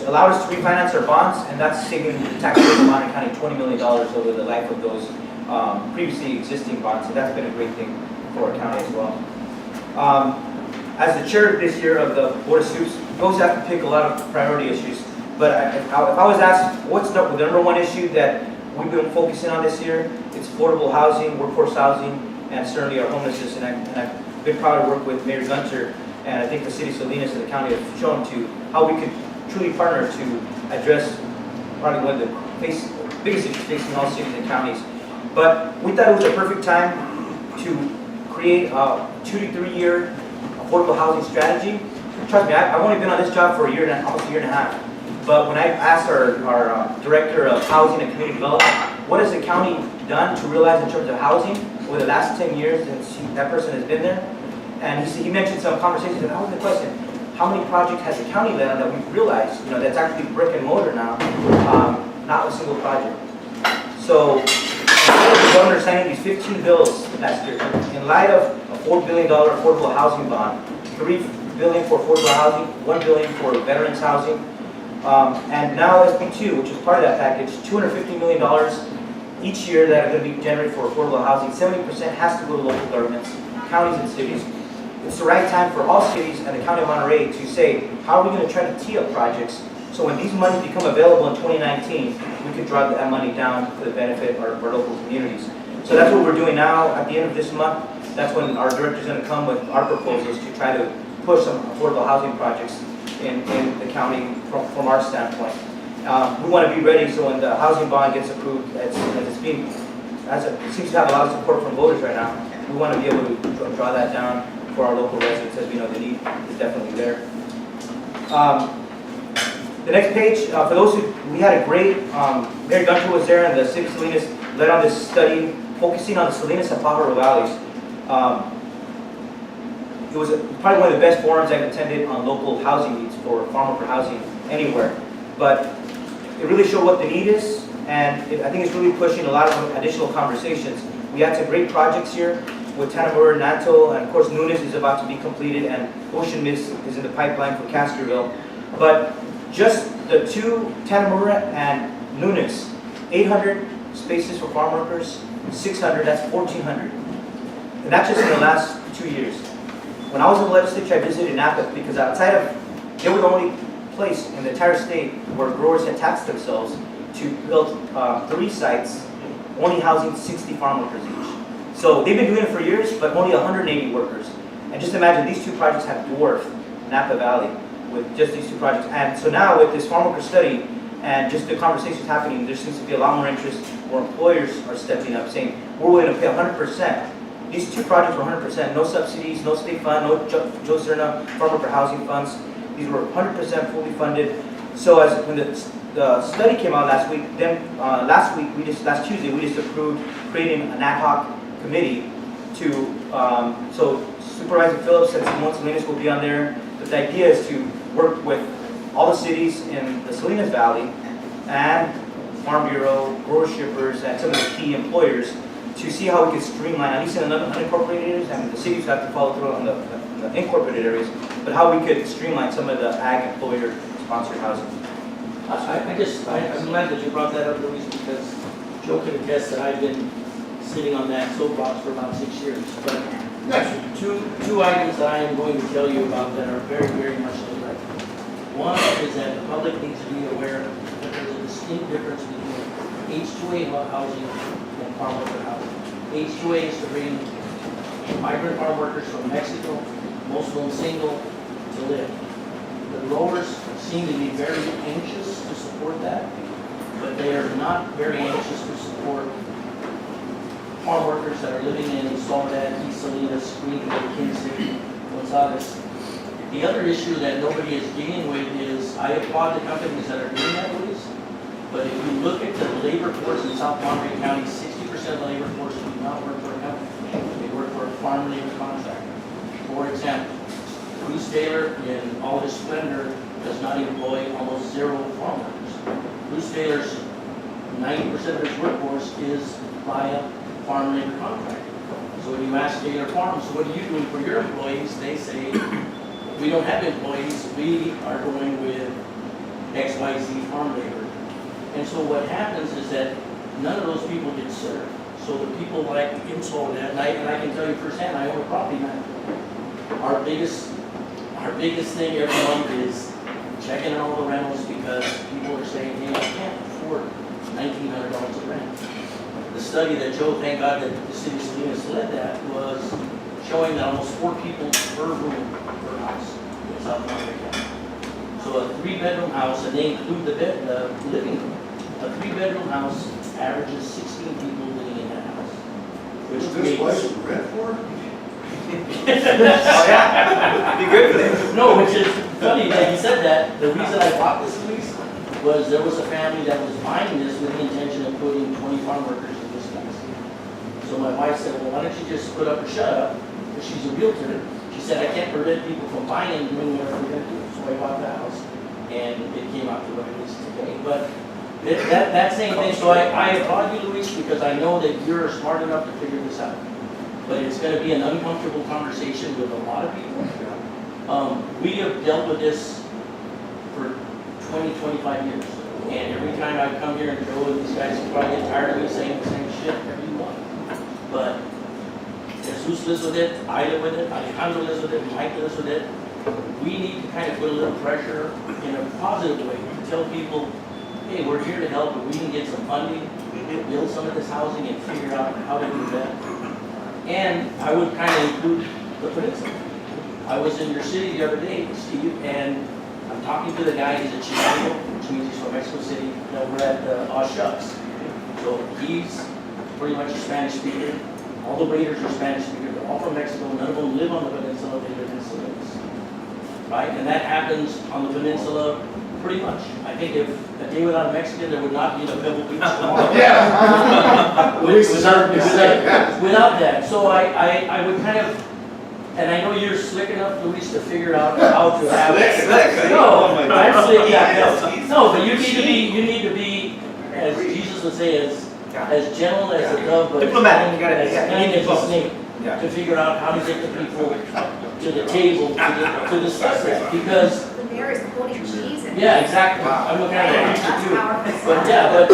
allowed us to refinance our bonds, and that's saving the taxpayers of Monterey County $20 million over the life of those previously existing bonds. So that's been a great thing for our county as well. As the chair this year of the Board of Supes, we always have to pick a lot of priority issues. But if I was asked what's the number one issue that we've been focusing on this year, it's affordable housing, workforce housing, and certainly our homelessness. And I've been proud to work with Mayor Gunter, and I think the city of Salinas and the county have shown to how we could truly partner to address probably one of the biggest issues facing all cities and counties. But we thought it was a perfect time to create a 2 to 3 year affordable housing strategy. Trust me, I've only been on this job for almost a year and a half. But when I asked our Director of Housing and Community Development, what has the county done to realize in terms of housing over the last 10 years since that person has been there? And he mentioned some conversations, and that was the question. How many projects has the county led on that we've realized, that's actually brick and mortar now, not a single project. So, instead of the governor signing these 15 bills last year, in light of a $4 billion affordable housing bond, $3 billion for affordable housing, $1 billion for veterans housing, and now SB2, which is part of that package, $250 million each year that are going to be generated for affordable housing. 70% has to go to local governments, counties and cities. It's the right time for all cities and the County of Monterey to say, how are we going to try to tee up projects so when these monies become available in 2019, we could draw that money down for the benefit of our local communities. So that's what we're doing now. At the end of this month, that's when our director is going to come with our proposals to try to push some affordable housing projects in the county from our standpoint. We want to be ready so when the housing bond gets approved, as it seems to have a lot of support from voters right now, we want to be able to draw that down for our local residents, as we know the need is definitely there. The next page, for those we had a great, Mayor Gunter was there, and the city of Salinas led on this study focusing on the Salinas and Pajaro valleys. It was probably one of the best forums I've attended on local housing needs for farm worker housing anywhere. But it really showed what the need is, and I think it's really pushing a lot of additional conversations. We had some great projects here with Tanamura, Nato, and of course Nunes is about to be completed, and Ocean Mist is in the pipeline for Castroville. But just the two, Tanamura and Nunes, 800 spaces for farm workers, 600, that's 1,400. And that's just in the last 2 years. When I was in the legislature, I visited Napa because outside of, they were the only place in the entire state where growers had taxed themselves to build 3 sites, only housing 60 farm workers each. So they've been doing it for years, but only 180 workers. And just imagine these 2 projects have dwarfed Napa Valley with just these 2 projects. And so now with this farm worker study, And just the conversations happening, there seems to be a lot more interest where employers are stepping up saying, we're willing to pay 100%. These two projects were 100%, no subsidies, no state fund, no Joe Cerna farm worker housing funds. These were 100% fully funded. So as when the study came out last week, then last Tuesday, we just approved creating an ad hoc committee to, so Supervisor Phillips and Simone Salinas will be on there. But the idea is to work with all the cities in the Salinas Valley and Farm Bureau, grower shippers, and some of the key employers to see how we can streamline, at least in the unincorporated areas, and the cities have to follow through on the incorporated areas, but how we could streamline some of the ag employer-sponsored housing. I'm glad that you brought that up, Luis, because Joe can attest that I've been sitting on that soapbox for about 6 years. But two items that I am going to tell you about that are very, very much alike. One is that the public needs to be aware that there's a distinct difference between H-2A housing and farm worker housing. H-2A is to bring migrant farm workers from Mexico, most of them single, to live. The growers seem to be very anxious to support that, but they are not very anxious to support farm workers that are living in Soledad, East Salinas, Greenville, Kinsey, Gonzales. The other issue that nobody is dealing with is, I applaud the companies that are doing that, Luis, but if you look at the labor force in South Monterey County, 60% of the labor force do not work for a company. They work for a farm labor contractor. For example, Bruce Taylor, in all his splendor, does not employ almost zero farm workers. Bruce Taylor's 90% of his workforce is via farm labor contract. So when you ask Taylor Farms, what are you doing for your employees? They say, we don't have employees, we are going with XYZ farm labor. And so what happens is that none of those people get served. So the people like in Soledad, and I can tell you firsthand, I own a property manager. Our biggest thing every month is checking on all the rentals because people are saying, hey, I can't afford $1,900 of rent. The study that Joe, thank God that the city of Salinas led that, was showing that almost 4 people per room per house in South Monterey County. So a 3-bedroom house, and they include the living room. A 3-bedroom house averages 16 people living in that house. Which Is this creates- place to rent for? Oh yeah, be good for them. No, which is funny that you said that. The reason I bought this lease was there was a family that was buying this with the intention of putting 20 farm workers in this place. So my wife said, well, why don't you just put up or shut up? Because she's a realtor. She said, I can't prevent people from buying and doing whatever they're going to do. So I bought the house, and it came out to what it is today. But that same thing, so I applaud you, Luis, because I know that you're smart enough to figure this out. But it's going to be an uncomfortable conversation with a lot of people. We have dealt with this for 20, 25 years. And every time I come here and Joe and these guys probably get tired of me saying the same shit every month. But Jesus lives with it, I live with it, Alejandro lives with it, Mike lives with it. We need to kind of put a little pressure in a positive way to tell people, hey, we're here to help, but we can get some funding, build some of this housing and figure out how to do that. And I would kind of include the Peninsula. I was in your city the other day, Steve, and I'm talking to the guy, he's a Chicano, which means he's from Mexico City, and we're at Aw Shucks. So he's pretty much a Spanish speaker. All the waiters are Spanish speakers, they're all from Mexico, none of them live on the Peninsula, they live in Salinas. Right, and that happens on the Peninsula pretty much. I think if a day without a Mexican, there would not be the Pebble Beach tomorrow. Yeah. Without that, so I would kind of, and I know you're slick enough, Luis, to figure out how to have. Slick. No, Oh my I'm slick, yeah, God. no, but you need to be, as Jesus would say, as gentle as a dove, but Diplomatic, you gotta- as yeah, you kind need as to a focus. snake, Yeah. to figure out how to get the people to the table to discuss that, because, The mayor is pulling cheese and. yeah, exactly, I'm looking at the future too. But yeah, but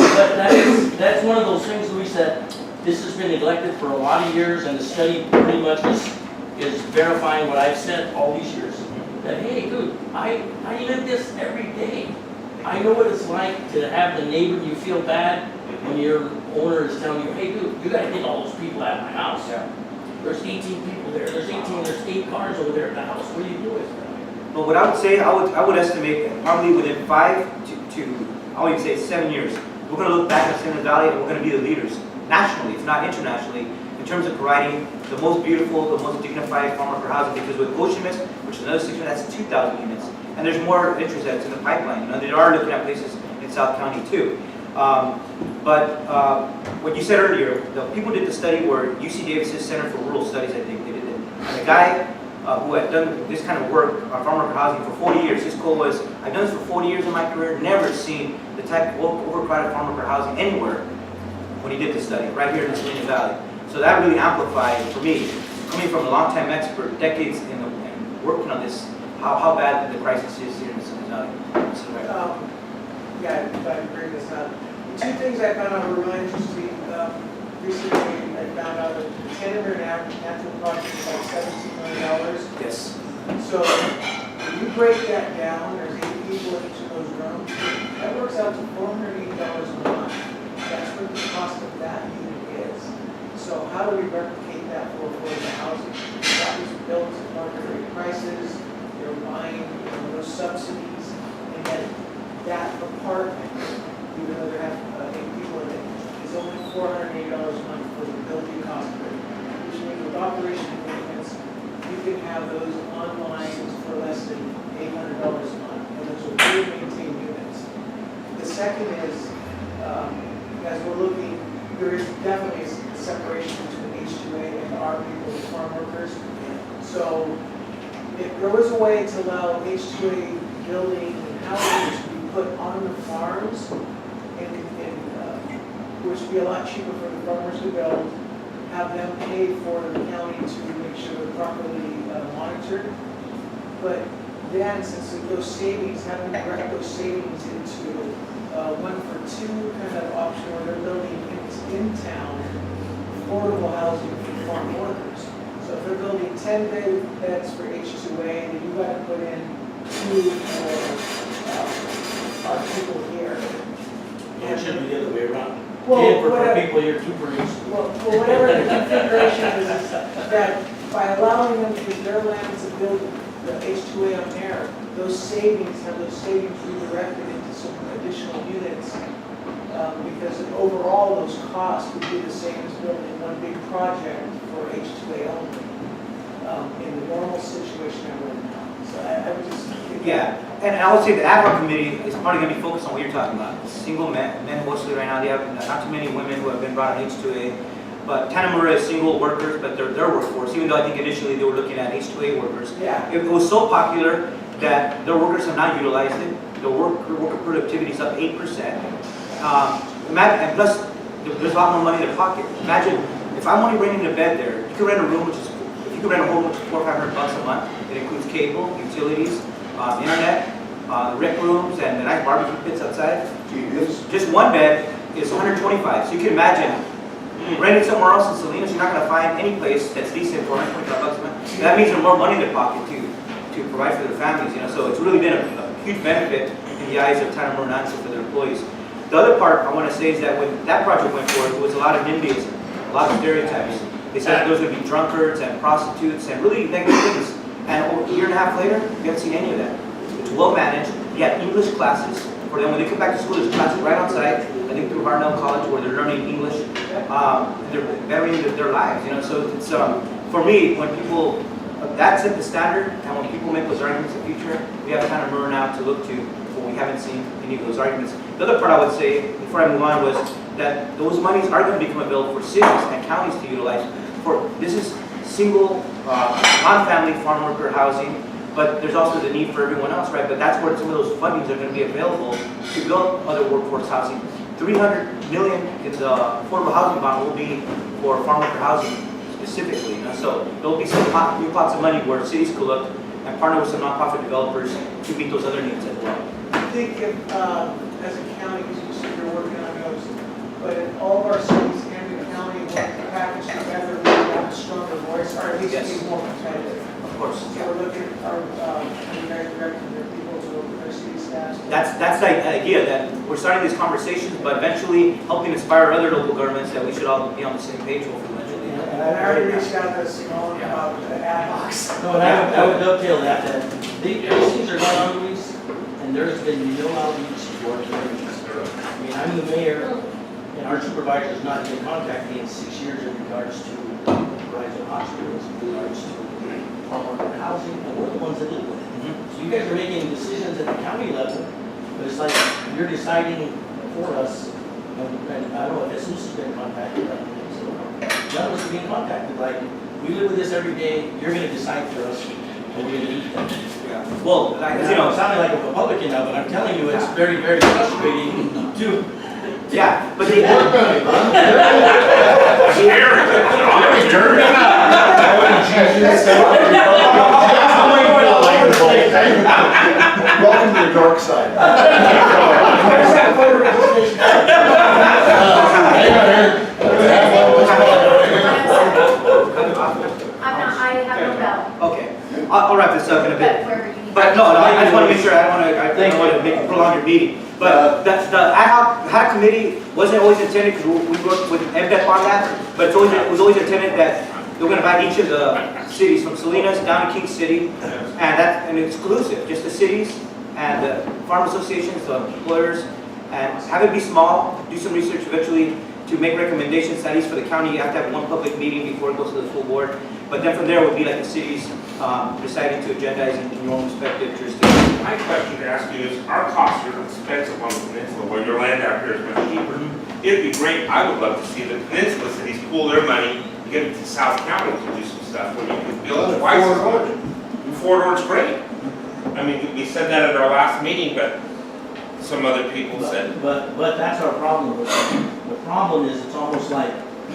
that's one of those things, Luis, that this has been neglected for a lot of years, and the study pretty much is verifying what I've said all these years. That, hey, dude, I live this every day. I know what it's like to have the neighbor, you feel bad when your owner is telling you, hey, dude, you gotta get all those people out of my house. Yeah. There's 18 people there, there's 8 cars over there at the house, what are you doing? But what I would say, I would estimate that probably within 5 to I always say 7 years, we're going to look back at San Luis Valley and we're going to be the leaders nationally, if not internationally, in terms of providing the most beautiful, the most dignified farm worker housing. Because with Ocean Mist, which is another 600, that's 2,000 units. And there's more interest that's in the pipeline. You know, they are looking at places in South County too. What you said earlier, the people did the study where UC Davis's Center for Rural Studies, I think they did it. And the guy who had done this kind of work on farm worker housing for 40 years, his quote was, I've done this for 40 years in my career, never seen the type of overcrowded farm worker housing anywhere when he did the study, right here in the Salinas Valley. So that really amplified for me, coming from a long-time expert, decades in working on this, how bad the crisis is here in the Salinas Valley. Yeah, I'm glad you bring this up. Two things I found out were really interesting. Recently, I found out that the Tender Natural Project is like $17 million. Yes. So when you break that down, there's 8 people in each of those rooms. That works out to $480 a month. That's what the cost of that unit is. So how do we replicate that for affordable housing? That was built at market rate prices. They're buying those subsidies, and then that apartment, even though they have 8 people in it, is only $480 a month for the building cost of it. Which means with operation and maintenance, you can have those online for less than $800 a month, and those are fully maintained units. The second is, as we're looking, there is definitely a separation between H2A and our people, the farm workers. So if there was a way to allow H2A building and housing to be put on the farms, which would be a lot cheaper for the farmers to build, have them pay for the county to make sure they're properly monitored. But then, since those savings, having to direct those savings into 1-for-2 kind of option where they're building in town affordable housing for farm workers. So if they're building 10 beds for H2A, then you've got to put in 2 for our people here. It should be the other way around. Well, 10 for whatever- people here, 2 for each. Well, whatever the configuration is that by allowing them to use their land to build the H2A on there, those savings redirected into some additional units. Because overall, those costs would be the same as building one big project for H2A only. In the normal situation that we're in now. So I would just. Yeah, and I would say the ad hoc committee is probably going to be focused on what you're talking about. Single men mostly right now. They have not too many women who have been brought on H2A. But Tanamura is single workers, but their workforce, even though I think initially they were looking at H2A workers. Yeah. It was so popular that their workers have not utilized it. The worker productivity is up 8%. Imagine, and plus, there's a lot more money in their pocket. Imagine if I'm only renting a bed there, you could rent a room which is, if you could rent a home which is $400 or $500 a month. It includes cable, utilities, internet, rec rooms, and the nice barbecue pits outside. Just one bed is $125. So you can imagine renting somewhere else in Salinas, you're not going to find any place that's decent for $125 a month. That means there's more money in their pocket to provide for their families. So it's really been a huge benefit in the eyes of Tanamura and Nancy for their employees. The other part I want to say is that when that project went forward, there was a lot of NIMBYism, a lot of stereotypes. They said there was going to be drunkards and prostitutes and really negative things. And over a year and a half later, we haven't seen any of that. It's well managed. You have English classes for them. When they come back to school, there's classes right on site, I think through Hartnell College, where they're learning English. And they're bettering their lives. So it's, for me, when people, that set the standard, and when people make those arguments in the future, we have kind of Tanamura now to look to, but we haven't seen any of those arguments. The other part I would say, before I move on, was that those monies are going to become available for cities and counties to utilize. This is single, non-family farm worker housing, but there's also the need for everyone else, right? But that's where some of those fundings are going to be available to build other workforce housing. $300 million in the affordable housing bond will be for farm worker housing specifically. So there'll be some new pots of money where cities could look and partner with some nonprofit developers to meet those other needs as well. I think if, as a county, because you said you're working on those, but if all of our cities and the county work packaged together, we have a stronger voice, or at least Yes. be more competitive. Of course. So we're looking at our, you guys directing their people to work with their city staff. That's the idea, that we're starting these conversations, but eventually helping inspire other local governments that we should all be on the same page hopefully eventually. And I already reached out to Simone about the ad hocs. No, and I would dovetail that these things are going on, Luis, and there's been no outreach for communities. I mean, I'm the mayor, and our supervisor's not even contacted me in 6 years in regards to Horizon Hospitals, in regards to our housing, and we're the ones that live with it. So you guys are making decisions at the county level, but it's like you're deciding for us, and I don't know if Sessums has been contacted, but none of us are being contacted, like, we live with this every day, you're gonna decide for us, and we're gonna eat them. Well, like, you know, I'm sounding like a Republican now, but I'm telling you, it's very, very frustrating to. yeah, but they, Welcome to the dark side. I have no bell, okay, I'll wrap this up in a but bit. wherever you need. But no, I just want to make sure, I don't want to make prolong your meeting. But the ad hoc committee wasn't always intended, because we worked with MDEP on that, but it was always intended that they were going to invite each of the cities from Salinas down to King City, and that's an exclusive, just the cities and the farm associations, the employers, and have it be small, do some research eventually to make recommendations, at least for the county. You have to have one public meeting before it goes to the full board. But then from there would be like the cities deciding to agendize in your own respective jurisdictions. My question to ask you is, our costs are expensive on the peninsula, where your land out here is much cheaper. It'd be great, I would love to see the peninsula cities pool their money and get it to South County to do some stuff, where you can build twice as much. Fort Ord's great. I mean, we said that at our last meeting, but some other people said. But that's our problem with it. The problem is, it's almost like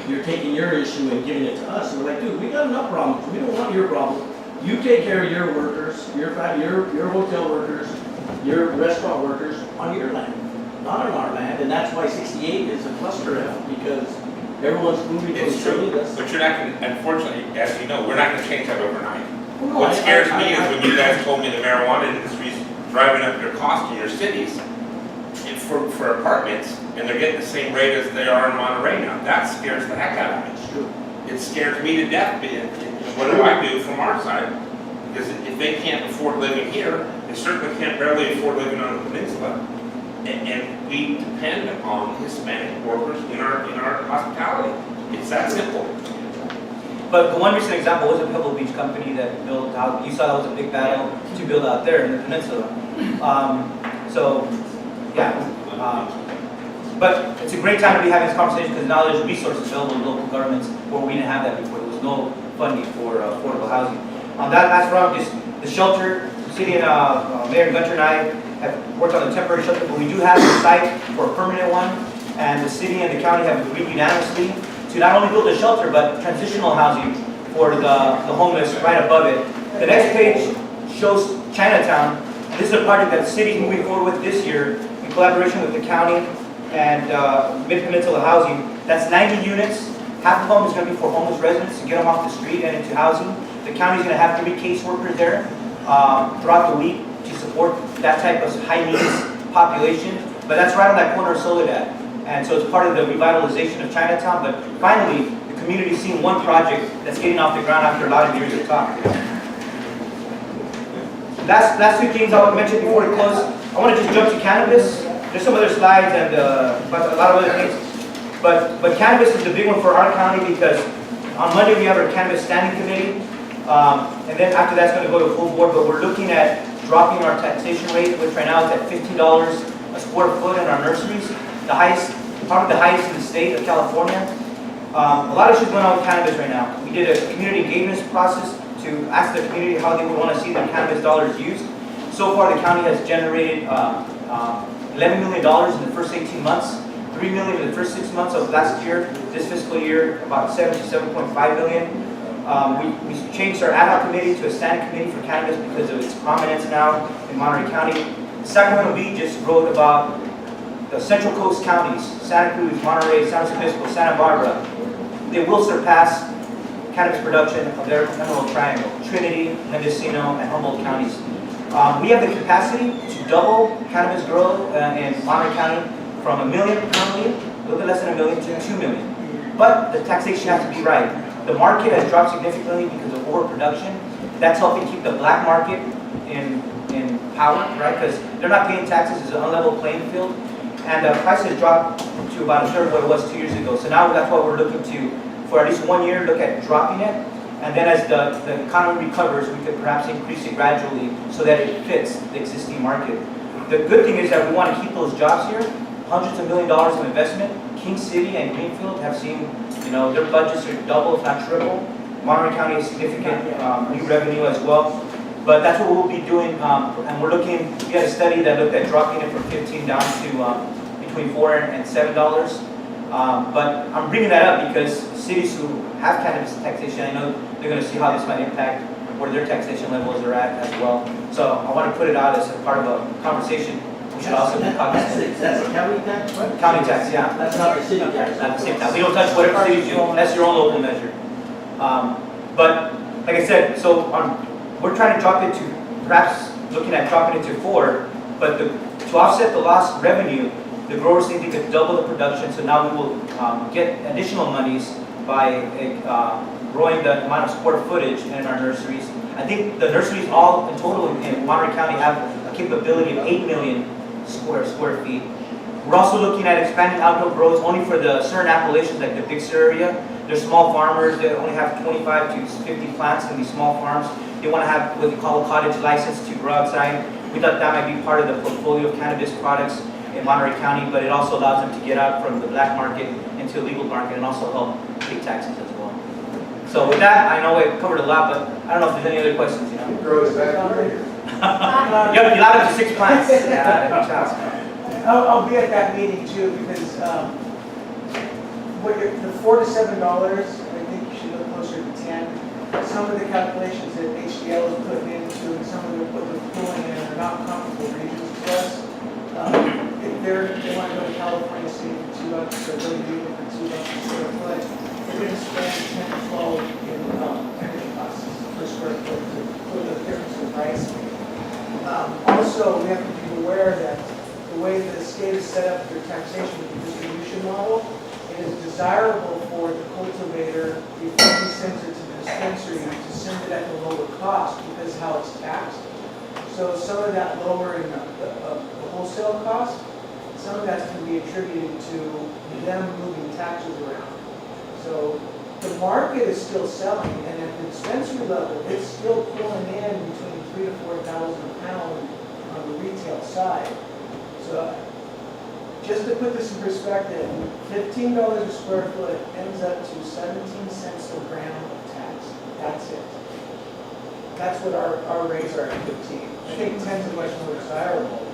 you're taking your issue and giving it to us, and we're like, dude, we got enough problems, we don't want your problem. You take care of your workers, your hotel workers, your restaurant workers on your land, not on our land, and that's why 68 is a cluster F, because everyone's moving from It's true, Salinas. but you're not going to, unfortunately, as you know, we're not going to change that overnight. Well, no, What scares I- me is when you guys told me the marijuana industry's driving up your cost in your cities for apartments, and they're getting the same rate as they are in Monterey now. That scares the heck out of me. It's true. It scares me to death, what do I do from our side? Because if they can't afford living here, they certainly can't barely afford living on the peninsula. And we depend on Hispanic workers in our hospitality. It's that simple. But the one recent example was a Pebble Beach company that built out, you saw that was a big battle to build out there in the peninsula. But it's a great time to be having this conversation, because now there's resources available in local governments where we didn't have that before. There was no funding for affordable housing. That's wrong, just the shelter, City and Mayor Gunter and I have worked on the temporary shelter, but we do have a site for a permanent one, and the city and the county have agreed unanimously to not only build a shelter, but transitional housing for the homeless right above it. The next page shows Chinatown. This is a project that the city is moving forward with this year in collaboration with the county and Mid-Peninsula Housing. That's 90 units. Half of them is going to be for homeless residents to get them off the street and into housing. The county is going to have 3 caseworkers there throughout the week to support that type of high needs population. But that's right on that corner of Soledad. And so it's part of the revitalization of Chinatown. But finally, the community is seeing one project that's getting off the ground after a lot of years of talk. Last 2 things I would mention before we close. I want to just jump to cannabis. There's some other slides and a lot of other things. But cannabis is the big one for our county, because on Monday we have our cannabis standing committee. And then after that's going to go to full board. But we're looking at dropping our taxation rate, which right now is at $15 a square foot in our nurseries. The highest, probably the highest in the state of California. A lot of issues going on with cannabis right now. We did a community engagement process to ask the community how they would want to see their cannabis dollars used. So far, the county has generated $11 million in the first 18 months, $3 million in the first 6 months of last year. This fiscal year, about $7 to $7.5 million. We changed our ad hoc committee to a standing committee for cannabis because of its prominence now in Monterey County. The second one we just wrote about the Central Coast counties, Santa Cruz, Monterey, San Luis Obispo, Santa Barbara. They will surpass cannabis production of their Emerald Triangle, Trinity, Mendocino, and Humboldt counties. We have the capacity to double cannabis growth in Monterey County from 1 million currently, a little bit less than 1 million, to 2 million. But the taxation has to be right. The market has dropped significantly because of overproduction. That's helping keep the black market in power, right? Because they're not paying taxes, it's an unlevel playing field. and the prices dropped to about a third of what it was 2 years ago. So now that's what we're looking to, for at least 1 year, look at dropping it. And then as the economy recovers, we could perhaps increase it gradually so that it fits the existing market. The good thing is that we want to keep those jobs here, hundreds of $1 million of investment. King City and Greenfield have seen, their budgets are double, if not triple. Monterey County has significant new revenue as well. But that's what we'll be doing, and we're looking, we had a study that looked at dropping it from 15 down to between $4 and $7. But I'm bringing that up because cities who have cannabis taxation, I know they're going to see how this might impact where their taxation levels are at as well. So I want to put it out as a part of a conversation. We should also be cognizant. That's a county tax, right? County tax, yeah. That's not the city tax. Not the same tax. We don't touch whatever cities you own, that's your own local measure. But like I said, so we're trying to drop it to, perhaps looking at dropping it to 4, but to offset the lost revenue, the growers think they could double the production, so now we will get additional monies by growing the amount of square footage in our nurseries. I think the nurseries all in total in Monterey County have a capability of 8 million square feet. We're also looking at expanding outdoor grows only for the certain appellations like the Dixer area. They're small farmers that only have 25 to 50 plants in these small farms. They want to have what they call a cottage license to grow outside. We thought that might be part of the portfolio of cannabis products in Monterey County, but it also allows them to get out from the black market into the legal market and also help pay taxes as well. So with that, I know I covered a lot, but I don't know if there's any other questions, Grows back here. Yep, you allowed them to 6 plants. I'll be at that meeting too, because the $4 to $7, I think you should look closer to 10. Some of the calculations that HDL is putting into and some of what they're pulling in are not comparable regions to us. If they want to go to California State for $2, or go to New York for $2 a square foot, they're going to spend 10 to 12 in energy costs per square foot to put the difference in price. Also, we have to be aware that the way the state is set up for taxation with the distribution model, it is desirable for the cultivator, before he sends it to the dispensary, to send it at the lower cost because how it's taxed. So some of that lowering the wholesale cost, some of that's going to be attributed to them moving taxes around. So the market is still selling, and at the dispensary level, it's still pulling in between 3,000 to 4,000 a pound on the retail side. So just to put this in perspective, $15 a square foot ends up to 17 cents a gram of tax. That's it. That's what our rates are at 15. I think 10 is much more desirable,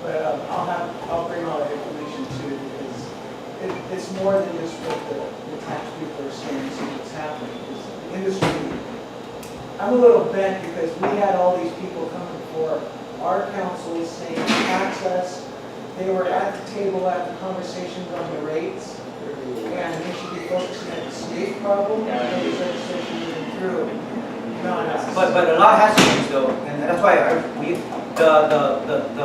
but I'll bring all that information too, because it's more than just what the tax people are saying and see what's happening. Because the industry, I'm a little bent because we had all these people coming before our council saying tax us. They were at the table at the conversations on the rates, and they should be focusing on the state problem, and those legislation moving through. But a lot has changed though, and that's why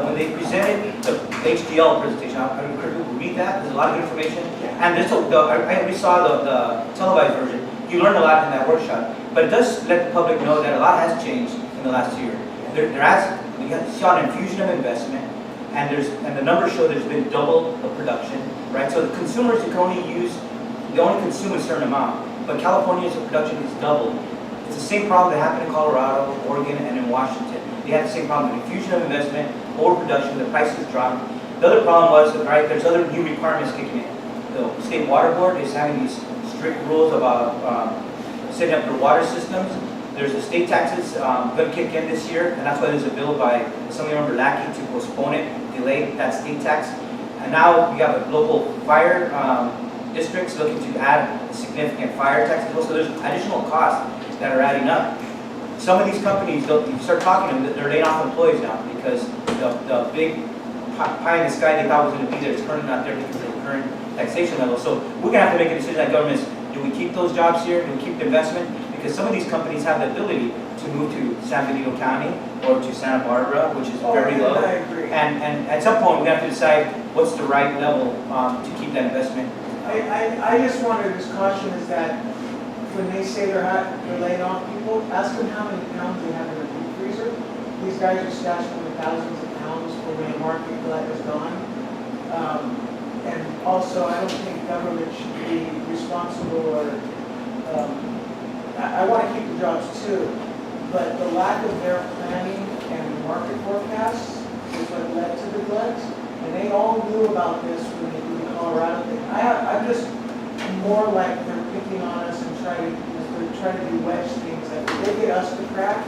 when they presented the HDL presentation, I encourage you to read that. There's a lot of information, and we saw the televised version. You learned a lot in that workshop, but it does let the public know that a lot has changed in the last year. We saw an infusion of investment. And the numbers show there's been double the production, right? So the consumers they only consume a certain amount, but California's production is doubled. It's the same problem that happened in Colorado, Oregon, and in Washington. They had the same problem: the infusion of investment, overproduction, the prices dropped. The other problem was, right, there's other new requirements kicking in. The state water board is having these strict rules about setting up their water systems. There's the state taxes going to kick in this year, and that's why there's a bill by Assemblyman Lackey to postpone it, delay that state tax. And now we have a local fire districts looking to add a significant fire tax. So there's additional costs that are adding up. Some of these companies, you start talking to them, they're laying off employees now because the big pie in the sky they thought was going to be there is currently not there because of the current taxation level. So we're going to have to make a decision as governments. Do we keep those jobs here? Do we keep the investment? Because some of these companies have the ability to move to San Benito County or to Santa Barbara, which is very low. I agree. And at some point, we have to decide what's the right level to keep that investment. I just wanted to just caution is that when they say they're laying off people, ask them how many pounds they have in their deep freezer. These guys are stashing with thousands of pounds for when the market glut is gone. And also, I don't think government should be responsible or, I want to keep the jobs too, but the lack of their planning and market forecasts is what led to the glut. And they all knew about this when they did the Colorado thing. I'm just more like they're picking on us and trying to do wedge things. Like if they get us to crack,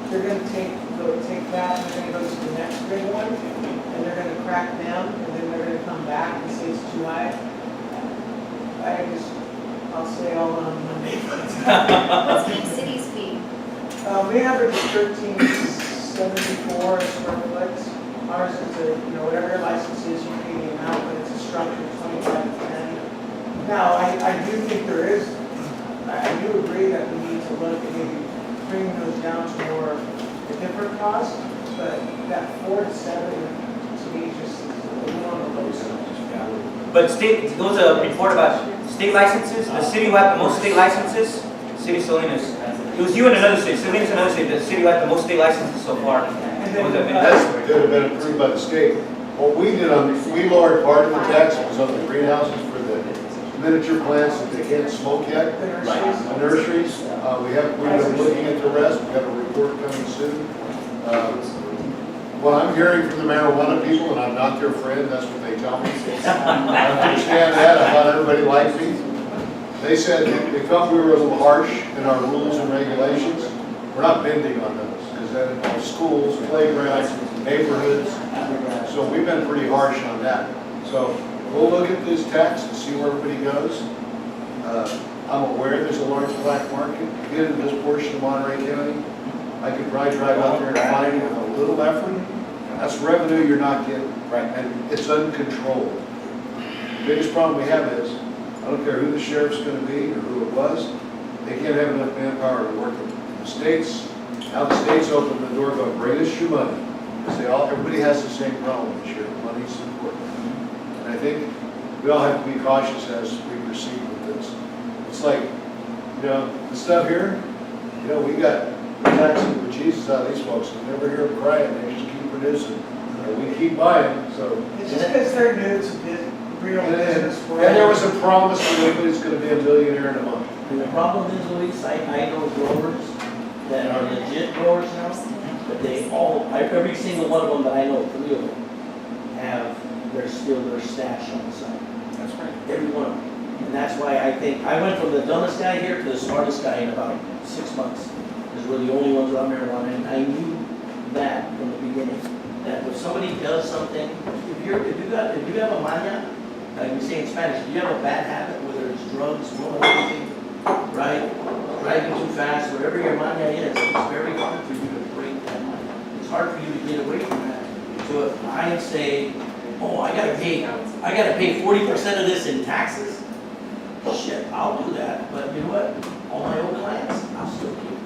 they're going to take that and they're going to go to the next big one, and they're going to crack them, and then they're going to come back and say it's too high. I'll say all on Monday. What's King City's fee? We average 1374 a square foot. Ours is whatever your license is, you pay the amount, but it's a structure, 25 to 10. Now, I do think I do agree that we need to look at maybe bringing those down to more a different cost, but that 4 to 7 to me just is a little on the low side. But there was a report about state licenses. The city who had the most state licenses, City of Salinas. It was you and another city, Salinas and another city, the city who had the most state licenses so far. That could have been approved by the state. What we did we lowered part of the tax was on the greenhouses for the miniature plants that they can't smoke yet. The nurseries. We've been looking at the rest. We have a report coming soon. What I'm hearing from the marijuana people, and I'm not their friend, that's what they tell me. I understand that. I thought everybody liked me. They said they felt we were a little harsh in our rules and regulations. We're not bending on those because that involves schools, playgrounds, neighborhoods. So we've been pretty harsh on that. So we'll look at this tax and see where everybody goes. I'm aware there's a large black market. Get in this portion of Monterey County. I could probably drive out there and find it with a little effort. That's revenue you're not getting. Right. And it's uncontrolled. The biggest problem we have is, I don't care who the sheriff's going to be or who it was, they can't have enough manpower to work it. The states, now the states open the door going, bring us your money. Because everybody has the same problem this year. Money's important. And I think we all have to be cautious as we proceed with this. It's like, the stuff here, we got taxing the Jesus out of these folks. We never hear them crying. They just keep producing. And we keep buying. So It's just because they're new to real business. and there was a promise that everybody's going to be a millionaire in a month. And the problem is, Luis, I know growers that are legit growers now, but every single one of them that I know, 3 of them, have their stash on the side. That's right. Every one of them. And that's why I think, I went from the dumbest guy here to the smartest guy in about 6 months. Because we're the only ones around marijuana, and I knew that from the beginning. That if somebody does something, if you have a maña, like we say in Spanish, if you have a bad habit, whether it's drugs, smoking, anything, right, driving too fast, whatever your maña is, it's very hard for you to break that maña. It's hard for you to get away from that. So if I say, oh, I gotta pay 40% of this in taxes, shit, I'll do that. But you know what? All my old clients, I'll still keep.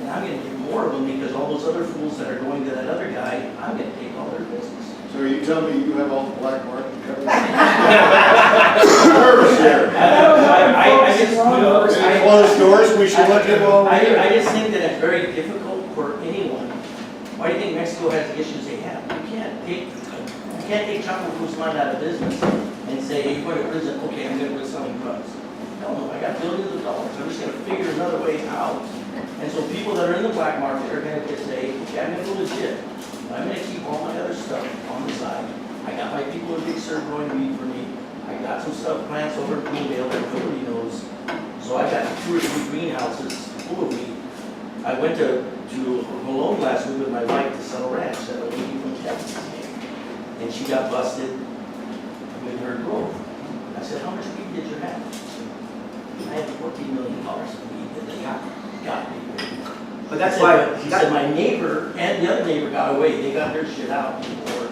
And I'm gonna get more of them because all those other fools that are going to that other guy, I'm gonna take all their business. So are you telling me you have all the black market covered? Nervous here. Closed doors, we should look at all. I just think that it's very difficult for anyone. Why do you think Mexico has the issues they have? You can't take Chapo Guzman out of business and say, hey, you're going to prison, okay, I'm going to quit selling drugs. No, I got billions of dollars. I'm just going to figure another way out. And so people that are in the black market are going to just say, okay, I'm going to go legit. I'm going to keep all my other stuff on the side. I got my people in Big Sur growing weed for me. I got some stuff plants over in Bloomdale that nobody knows. So I got 2 or 3 greenhouses full of weed. I went to Malone last week with my wife to sell a ranch that a lady from Texas came. And she got busted with her growth. I said, how much weed did you have? I had $14 million of weed that they got me. But that's why. He said my neighbor and the other neighbor got away. They got their shit out before.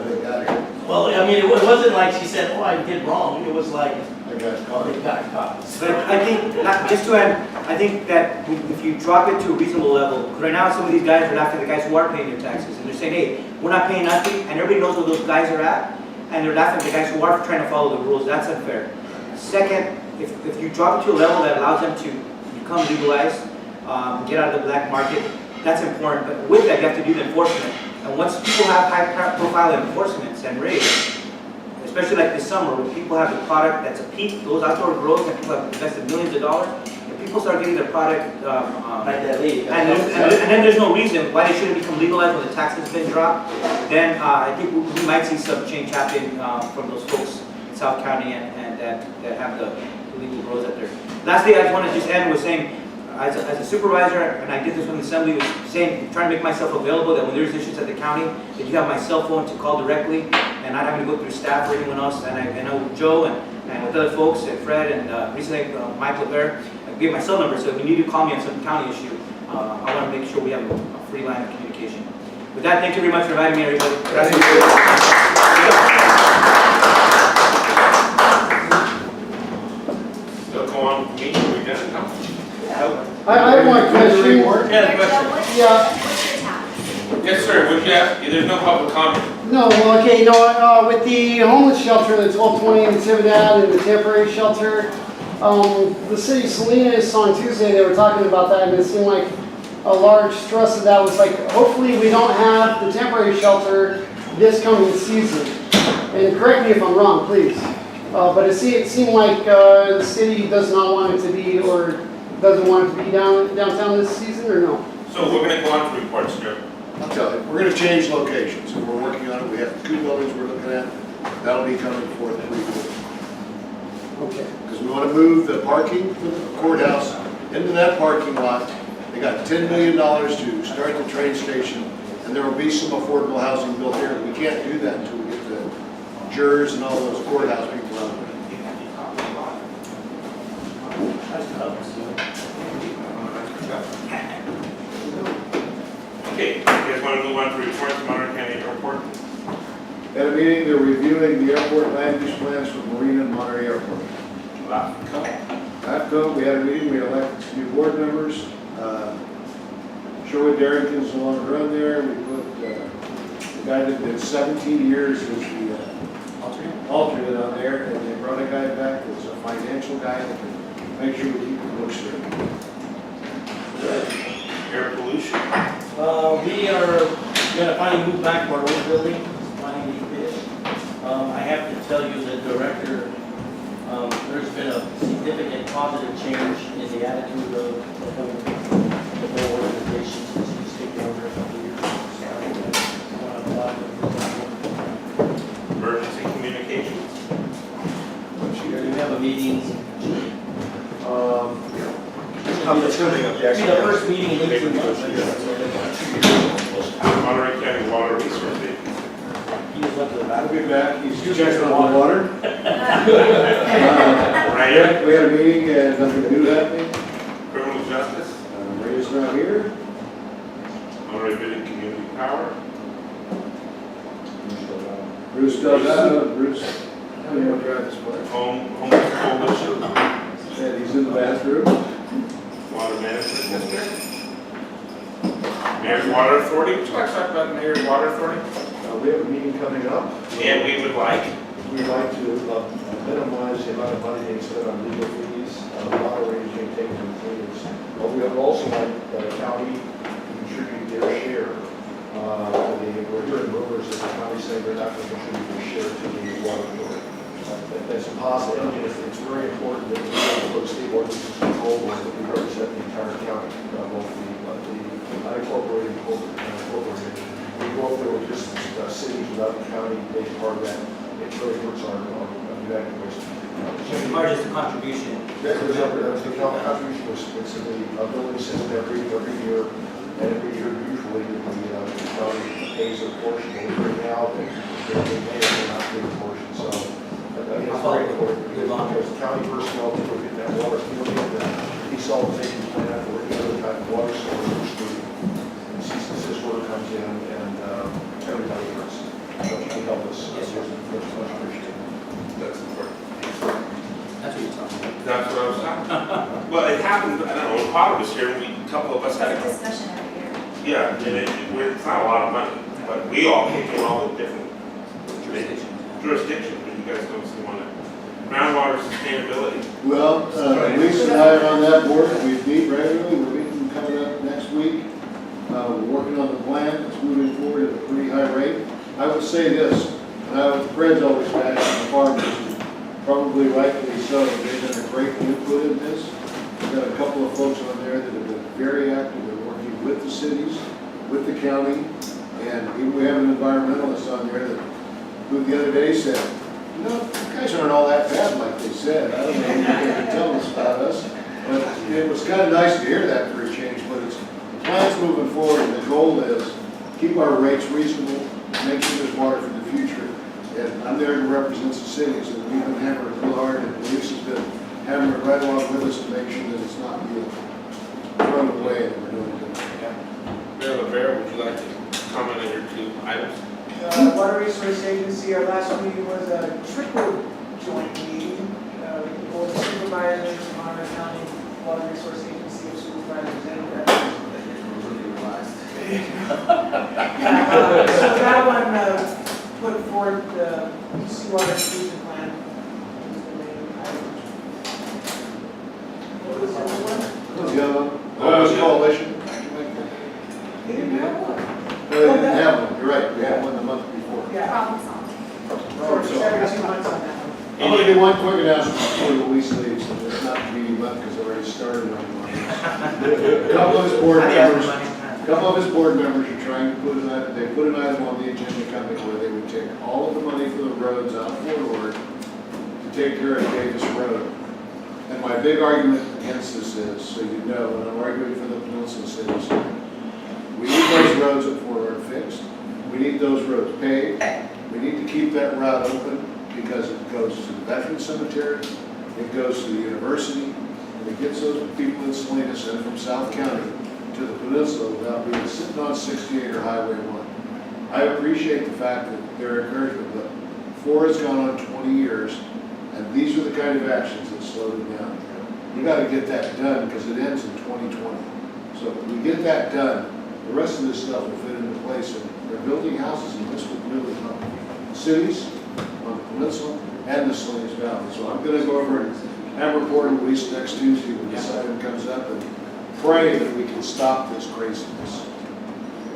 They got it. Well, I mean, it wasn't like she said, oh, I did wrong. It was like, They got caught. they got caught. But I think, just to add, I think that if you drop it to a reasonable level, right now some of these guys are laughing at the guys who are paying their taxes, and they're saying, hey, we're not paying nothing, and everybody knows where those guys are at, and they're laughing at the guys who are trying to follow the rules. That's unfair. Second, if you drop it to a level that allows them to become legalized, get out of the black market, that's important. But with that, you have to do the enforcement. And once people have high profile enforcements and raids, especially like this summer, when people have a product that's a peak, those outdoor grows, and people have invested millions of dollars, if people start getting their product, Like that lady. and then there's no reason why they shouldn't become legalized when the tax has been dropped, then I think we might see some change happen from those folks in South County and that have the illegal grows out there. Lastly, I just want to just end with saying, as a supervisor, and I did this when the assembly was saying, trying to make myself available, that when there's issues at the county, that you have my cell phone to call directly, and not having to go through staff or anyone else. And I know with Joe and with other folks, and Fred, and recently Mike LeBarre, I gave my cell number, so if you need to call me on some county issue, I want to make sure we have a free line of communication. With that, thank you very much for inviting me, everybody. Still go on, meeting, we done it. I have one question. Yeah, question. What's Yeah. your tax? Yes, sir, would you ask, there's no public comment. No, well, okay, with the homeless shelter that's 1220 and 7th Ave and the temporary shelter, the city of Salinas on Tuesday, they were talking about that, and it seemed like a large stress of that was like, hopefully we don't have the temporary shelter this coming season. And correct me if I'm wrong, please. But it seemed like the city does not want it to be, or doesn't want it to be downtown this season, or no? So we're gonna go on to reports, Joe. I'll tell you, we're gonna change locations, and we're working on it. We have 2 buildings we're looking at. That'll be coming forth pretty quick. Okay. Because we want to move the parking for the courthouse into that parking lot. They got $10 million to start the train station, and there will be some affordable housing built here. We can't do that until we get the jurors and all those courthouse people out there. Okay, you guys wanna move on to reports, Monterey County Airport? At a meeting, they're reviewing the airport land use plans for Marina and Monterey Airport. AFCO, we had a meeting, we elected some new board members. Sherwood Darrington's no longer on there. We put the guy that did 17 years as the alternate on there, and they brought a guy back that's a financial guy that can make sure we keep the books straight. Air pollution. We are gonna finally move back to our old building, finally did. I have to tell you that director, there's been a significant positive change in the attitude of the whole organization since he's taken over a couple of years. So I want to applaud him. Emergency communications. We have a meeting. It's coming up, It's the first meeting in 18 months. Monterey County Water Resource Agency. He was up to the back. I'll be back. He's checking on the water. Right here. We had a meeting and nothing new happening. Criminal justice. Ray's not here. Monterey Bay Community Power. Bruce does that. Bruce, how do you want to drive this place? Homeless Coalition. And he's in the bathroom. Water Management District. Mayor's Water Authority. Would you like to talk about the Mayor's Water Authority? We have a meeting coming up. And we would like. We'd like to minimize the amount of money being spent on legal fees, a lot of range being taken from cleaners. But we would also like the county to contribute their share. We're hearing rumors that the county saying they're not going to contribute their share to the water authority. That's impossible. I mean, it's very important that we have state ordinances control that we represent the entire county, both the unincorporated and incorporated. We go up there with just cities without the county being part of that. It really hurts our evacuation. The largest contribution. The county contribution was basically a building system every year, and every year usually the county pays a portion. But right now, they may or may not pay a portion. So I mean, it's very important because the county personnel to look at that water, you know, the desalination plant or any other kind of water source. This water comes in and everybody hurts. So if you can help us, Yes, sir. much appreciated. That's important. That's what you're talking about. That's what I was talking about. Well, it happened, I don't know, when Potter was here, a couple of us had It's a a discussion every year. yeah, and it's not a lot of money, but we all came from all the different jurisdictions, but you guys don't see one. Groundwater sustainability. Well, Lisa and I are on that board. We meet regularly. We're meeting coming up next week. We're working on the plan. It's moving forward at a pretty I would say this, and Fred's always back on the farmers, probably rightfully so. They've done a great input in this. We've got a couple of folks on there that have been very active in working with the cities, with the county, and even we have an environmentalist on there that, who the other day said, you know, you guys aren't all that bad like they said. I don't know what they can tell us about us. But it was kind of nice to hear that for a change, but the plan's moving forward, and the goal is keep our rates reasonable, make sure there's water for the future. And I'm there to represent the cities, and we've been hammering real hard, and Luis has been hammering right along with us to make sure that it's not being thrown away and we're doing good. Mayor LeBarre, would you like to comment on your 2 items? Water Resource Agency, our last meeting was a triple joint meeting. With the Board of Supervisors, Monterey County Water Resource Agency of Supervisors and Representatives. So that one put forth the seawater inclusion plan. Was the main item. What was the other one? The other one, Homeless Coalition. They didn't have one. No, they didn't have one, you're right, we had one the month before. Yeah, Problem solved. so every 2 months on that one. I'm gonna do one quick announcement before Luis leaves, and it's not a meeting month because I already started on one. A couple of his board members are trying to put they put an item on the agenda coming where they would take all of the money for the roads out of Fort Ord to take care of Davis Road. And my big argument against this is, so you know, and I'm arguing for the Peninsula cities, we need those roads at Fort Ord fixed. We need those roads paved. We need to keep that route open because it goes to the Veteran Cemetery, it goes to the university, and it gets those people in Salinas and from South County to the Peninsula without being sitting on 68 or Highway 1. I appreciate the fact that their encouragement, but 4 has gone on 20 years, and these are the kind of actions that slow them down. We got to get that done because it ends in 2020. So if we get that done, the rest of this stuff will fit into place, and they're building houses, and this would really help cities on the Peninsula and the Salinas Valley. So I'm going to go over and have a report at least next Tuesday when this item comes up, and pray that we can stop this craziness.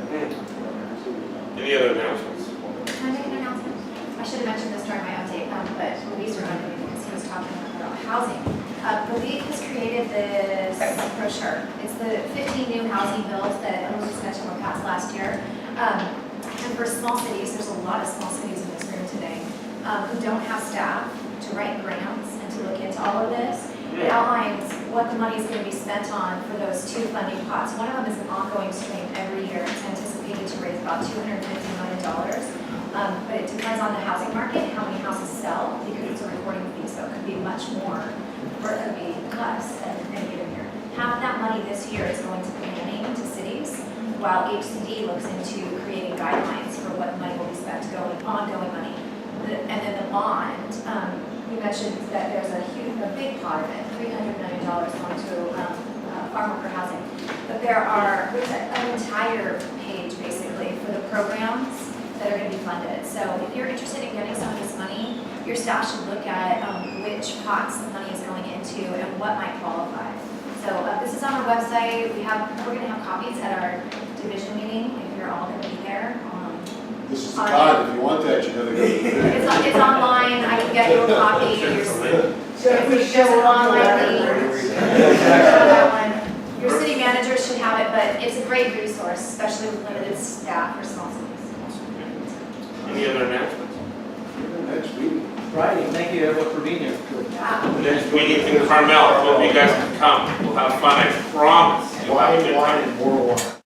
Any other announcements? Can I make an announcement? I should have mentioned this during my update, but Luis reminded me because he was talking about housing. The league has created this brochure. It's the 15 new housing bills that Luis mentioned were passed last year. And for small cities, there's a lot of small cities in this room today who don't have staff to write grants and to look into all of this. It outlines what the money is going to be spent on for those 2 funding pots. One of them is an ongoing stream every year. It's anticipated to raise about $250 million. But it depends on the housing market, how many houses sell, because it's a reporting fee, so it could be much more, or it could be less in any given year. Half that money this year is going to planning to cities, while HCD looks into creating guidelines for what money will be spent ongoing money. And then the bond, you mentioned that there's a big pot of it, $300 million going to farm worker housing. But there's an entire page basically for the programs that are going to be funded. So if you're interested in getting some of this money, your staff should look at which pots the money is going into and what might qualify. So this is on our website. We're going to have copies at our division meeting if you're all going to be there. This is the time, if you want that, you gotta go to the video. It's online. I can get you a copy. So if we show There's an online online link. Your city manager should have it, but it's a great resource, especially with limited staff for small cities. Any other announcements? Next week. Friday, thank you everyone for being here. Next meeting in Carmel, hope you guys can come. We'll have fun, I promise. You'll have a good time. Wine and more wine.